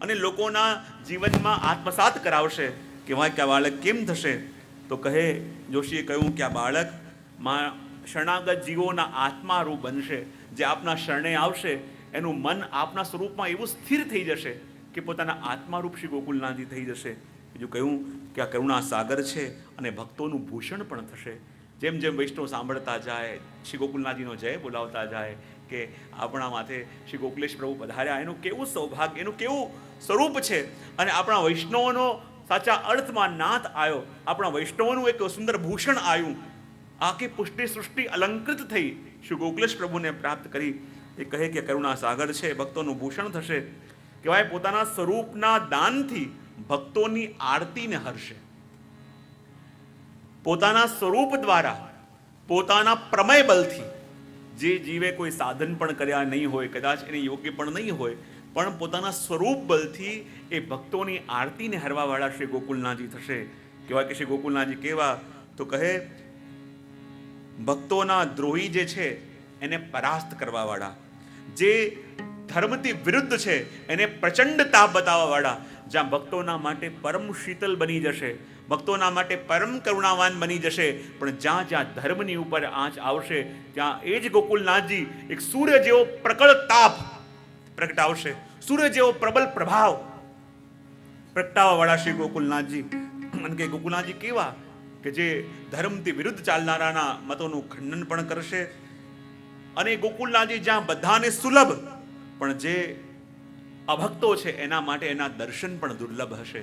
અને લોકોના જીવનમાં આત્મસાત કરાવશે. કહેવાય કે આ બાળક કેમ થશે? તો કહે જોશીએ કહ્યું કે આ બાળક શરણાગત જીવોના આત્મારૂપ બનશે. જે આપના શરણે આવશે એનું મન આપના સ્વરૂપમાં એવું સ્થિર થઈ જશે કે પોતાના આત્મારૂપ શ્રી ગોકુલનાથજી થઈ જશે. બીજું કહ્યું કે આ કરુણા સાગર છે અને ભક્તોનું ભૂષણ પણ થશે. જેમ જેમ વૈષ્ણવ સાંભળતા જાય, શ્રી ગોકુલનાથજીનો જય બોલાવતા જાય કે આપણા માથે શ્રી ગોકુલેશ પ્રભુ પધાર્યા, એનું કેવું સૌભાગ્ય, એનું કેવું સ્વરૂપ છે. અને આપણા વૈષ્ણવનો સાચા અર્થમાં નાથ આવ્યો, આપણા વૈષ્ણવનું એક સુંદર ભૂષણ આવ્યું. આખી પુષ્ટિ સૃષ્ટિ અલંકૃત થઈ શ્રી ગોકુલેશ પ્રભુને પ્રાપ્ત કરી. એ કહે કે કરુણા સાગર છે, ભક્તોનું ભૂષણ થશે. કહેવાય પોતાના સ્વરૂપના દાનથી ભક્તોની આરતીને હરશે. પોતાના સ્વરૂપ દ્વારા, પોતાના પ્રમેય બલથી, જે જીવે કોઈ સાધન પણ કર્યા નહીં હોય, કદાચ એને યોગ્ય પણ નહીં હોય, પણ પોતાના સ્વરૂપ બલથી એ ભક્તોની આરતીને હરવાવાળા શ્રી ગોકુલનાથજી થશે. કહેવાય કે શ્રી ગોકુલનાથજી કેવા? તો કહે ભક્તોના દ્રોહી જે છે એને પરાસ્ત કરવાવાળા, જે ધર્મથી વિરુદ્ધ છે એને પ્રચંડ તાપ બતાવવાવાળા, જ્યાં ભક્તોના માટે પરમ શીતલ બની જશે, ભક્તોના માટે પરમ કરુણાવાન બની જશે. પણ જ્યાં જ્યાં ધર્મની ઉપર આંચ આવશે ત્યાં એ જ ગોકુલનાથજી એક સૂર્ય જેવો પ્રકળ તાપ પ્રગટાવશે, સૂર્ય જેવો પ્રબલ પ્રભાવ પ્રગટાવવાવાળા શ્રી ગોકુલનાથજી. અને કે ગોકુલનાથજી કેવા? કે જે ધર્મથી વિરુદ્ધ ચાલનારાના મતોનું ખંડન પણ કરશે. અને ગોકુલનાથજી જ્યાં બધાને સુલભ, પણ જે અભક્તો છે એના માટે એના દર્શન પણ દુર્લભ હશે.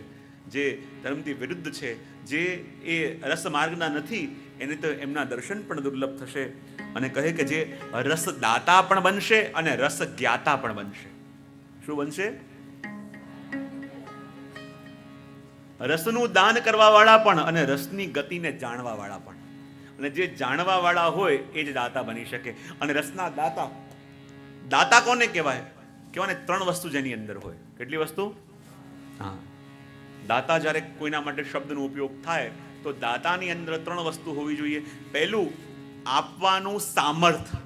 જે ધર્મથી વિરુદ્ધ છે, જે એ રસ માર્ગના નથી, એને તો એમના દર્શન પણ દુર્લભ થશે. અને કહે કે જે રસદાતા પણ બનશે અને રસ જ્ઞાતા પણ બનશે. શું બનશે? રસનું દાન કરવા વાળા પણ અને રસની ગતિને જાણવા વાળા પણ. અને જે જાણવા વાળા હોય એ જ દાતા બની શકે. અને રસના દાતા, દાતા કોને કહેવાય? કહેવાય ને 3 વસ્તુ જેની અંદર હોય. કેટલી વસ્તુ? હા, દાતા જ્યારે કોઈના માટે શબ્દનો ઉપયોગ થાય તો દાતાની અંદર 3 વસ્તુ હોવી જોઈએ. પહેલું, આપવાનું સામર્થ્ય.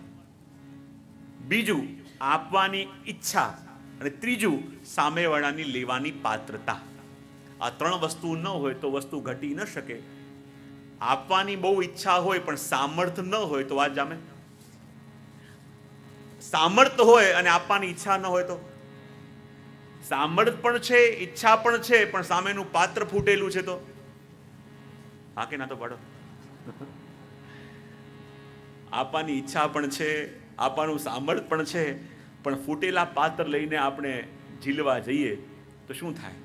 બીજું, આપવાની ઈચ્છા. અને ત્રીજું, સામેવાળાની લેવાની પાત્રતા. આ 3 વસ્તુ ન હોય તો વસ્તુ ઘટી ન શકે. આપવાની બહુ ઈચ્છા હોય પણ સામર્થ્ય ન હોય તો વાત જામે. સામર્થ્ય હોય અને આપવાની ઈચ્છા ન હોય તો? સામર્થ્ય પણ છે, ઈચ્છા પણ છે, પણ સામેનું પાત્ર ફૂટેલું છે તો? હા કે ના તો પાડો. આપવાની ઈચ્છા પણ છે, આપવાનું સામર્થ્ય પણ છે, પણ ફૂટેલા પાત્ર લઈને આપણે ઝીલવા જઈએ તો શું થાય?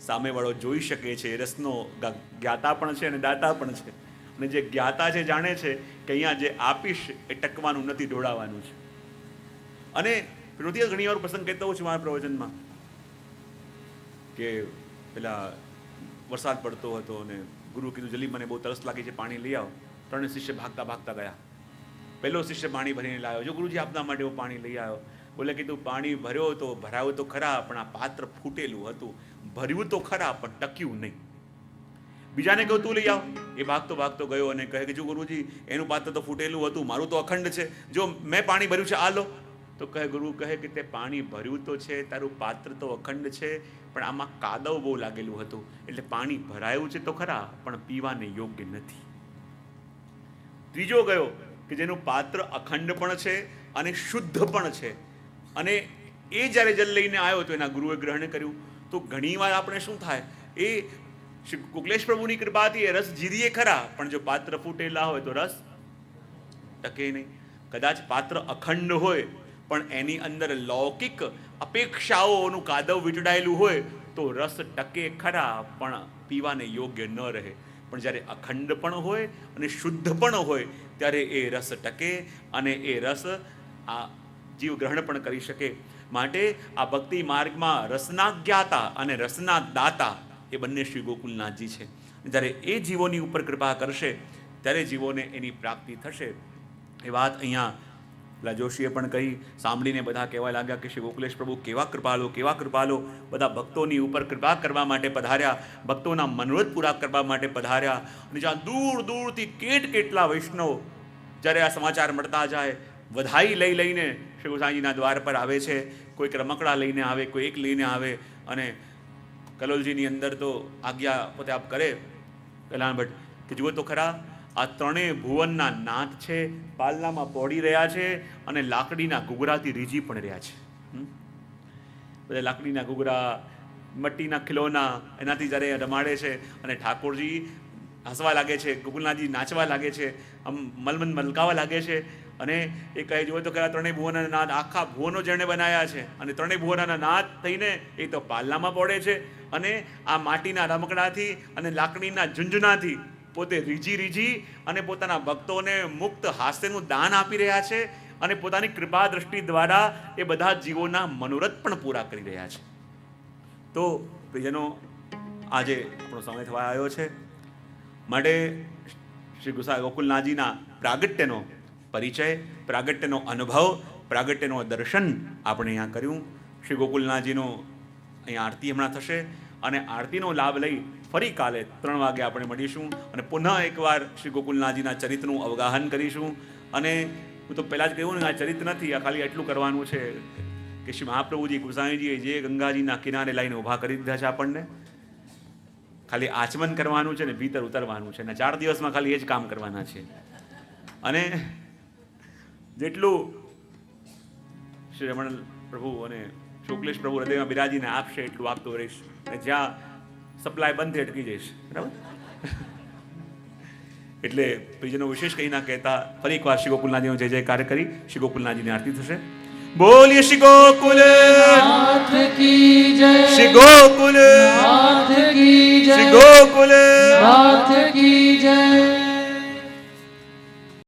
સામેવાળો જોઈ શકે છે રસનો જ્ઞાતા પણ છે અને દાતા પણ છે. અને જે જ્ઞાતા છે જાણે છે કે અહીંયા જે આપીશ એ ટકવાનું નથી, ઢોળાવાનું છે. અને રોતી ઘણી વાર પ્રસંગ કહેતો હોઉં છું મારા પ્રવચનમાં કે પેલા વરસાદ પડતો હતો અને ગુરુ કીધું જલ્દી મને બહુ તરસ લાગી છે, પાણી લઈ આવો. 3 શિષ્ય ભાગતા ભાગતા ગયા. પહેલો શિષ્ય પાણી ભરીને લાવ્યો. જો ગુરુજી આપના માટે હું પાણી લઈ આવ્યો. બોલે કીધું પાણી ભરાયું તો ખરા, પણ આ પાત્ર ફૂટેલું હતું. ભર્યું તો ખરા પણ ટક્યું નહીં. બીજાને કહ્યું તું લઈ આવ. એ ભાગતો ભાગતો ગયો અને કહે કે જો ગુરુજી એનું પાત્ર તો ફૂટેલું હતું, મારું તો અખંડ છે, જો મેં પાણી ભર્યું છે આ લો. તો ગુરુ કહે કે તે પાણી ભર્યું તો છે, તારું પાત્ર તો અખંડ છે, પણ આમાં કાદવ બહુ લાગેલું હતું, એટલે પાણી ભરાયું છે તો ખરા પણ પીવાને યોગ્ય નથી. ત્રીજો ગયો કે જેનું પાત્ર અખંડ પણ છે, અને શુદ્ધ પણ છે. અને એ જ્યારે જલ લઈને આવ્યો તો એના ગુરુએ ગ્રહણ કર્યું. તો ઘણીવાર આપણે શું થાય, એ શ્રી ગોકુલેશ પ્રભુની કૃપાથી એ રસ જીરીએ ખરા, પણ જો પાત્ર ફૂટેલા હોય તો રસ ટકે નહીં. કદાચ પાત્ર અખંડ હોય પણ એની અંદર લૌકિક અપેક્ષાઓનું કાદવ વીંટળાયેલું હોય તો રસ ટકે ખરા, પણ પીવાને યોગ્ય ન રહે. પણ જ્યારે અખંડ પણ હોય અને શુદ્ધ પણ હોય ત્યારે એ રસ ટકે અને એ રસ આ જીવ ગ્રહણ પણ કરી શકે. માટે આ ભક્તિ માર્ગમાં રસના જ્ઞાતા અને રસના દાતા એ બંને શ્રી ગોકુલનાથજી છે. જ્યારે એ જીવોની ઉપર કૃપા કરશે ત્યારે જીવોને એની પ્રાપ્તિ થશે. એ વાત અહીંયા પેલા જોશીએ પણ કહી, સાંભળીને બધા કહેવા લાગ્યા કે શ્રી ગોકુલેશ પ્રભુ કેવા કૃપાલો, કેવા કૃપાલો. બધા ભક્તોની ઉપર કૃપા કરવા માટે પધાર્યા, ભક્તોના મનોરથ પૂરા કરવા માટે પધાર્યા. અને જ્યાં દૂર દૂરથી કેટલા વૈષ્ણવ જ્યારે આ સમાચાર મળતા જાય, વધાઈ લઈ લઈને શ્રી ગોસાઈજીના દ્વાર પર આવે છે. કોઈક રમકડા લઈને આવે, કોઈ એક લઈને આવે. અને કલોલજીની અંદર તો આજ્ઞા પોતે આપ કરે કલ્યાણ ભટ્ટ કે જુઓ તો ખરા, આ ત્રણેય ભુવનના નાથ છે, પાલનામાં પોડી રહ્યા છે અને લાકડીના ઘૂઘરાથી રીઝી પણ રહ્યા છે. બધા લાકડીના ઘૂઘરા, મટ્ટીના ખિલોના, એનાથી જ્યારે રમાડે છે અને ઠાકોરજી હસવા લાગે છે, ગોકુલનાથજી નાચવા લાગે છે, આમ મલમલ મલકાવા લાગે છે. અને એ કહે જુઓ તો ખરા, ત્રણેય ભુવનના નાથ, આખા ભુવનો જેણે બનાવ્યા છે અને ત્રણેય ભુવનના નાથ થઈને એ તો પાલનામાં પડે છે અને આ માટીના રમકડાથી અને લાકડીના ઝુંઝુનાથી પોતે રીઝી અને પોતાના ભક્તોને મુક્ત હાસ્યનું દાન આપી રહ્યા છે અને પોતાની કૃપા દ્રષ્ટિ દ્વારા એ બધા જીવોના મનોરથ પણ પૂરા કરી રહ્યા છે. તો પ્રિયજનો, આજે આપણો સમય થવા આવ્યો છે. માટે શ્રી ગોકુલનાથજીના પ્રાગટ્યનો પરિચય, પ્રાગટ્યનો અનુભવ, પ્રાગટ્યનો દર્શન આપણે અહીંયા કર્યું. શ્રી ગોકુલનાથજીનો અહીંયા આરતી હમણાં થશે અને આરતીનો લાભ લઈ ફરી કાલે 3 વાગે આપણે મળીશું અને પુનઃ એકવાર શ્રી ગોકુલનાથજીના ચરિત્રનું અવગાહન કરીશું. અને હું તો પહેલાં જ કહ્યું ને, આ ચરિત્ર નથી, આ ખાલી એટલું કરવાનું છે કે શ્રી મહાપ્રભુજી ગોસાઈજીએ જે ગંગાજીના કિનારે લાઈને ઊભા કરી દીધા છે, આપણને ખાલી આચમન કરવાનું છે ને ભીતર ઉતરવાનું છે ને 4 દિવસમાં ખાલી એ જ કામ કરવાના છે. અને જેટલું શ્રી રમણ પ્રભુ અને શુક્લેશ પ્રભુ હૃદયમાં બિરાજીને આપશે એટલું આપતો રહીશ. અને જ્યાં સપ્લાય બંધ અટકી જઈશ, બરાબર. એટલે પ્રિયજનો વિશેષ કંઈ ના કહેતા ફરી એકવાર શ્રી ગોકુલનાથજીનો જય જયકાર કરી શ્રી ગોકુલનાથજીની આરતી થશે. બોલીએ શ્રી ગોકુલનાથ કી જય, શ્રી ગોકુલ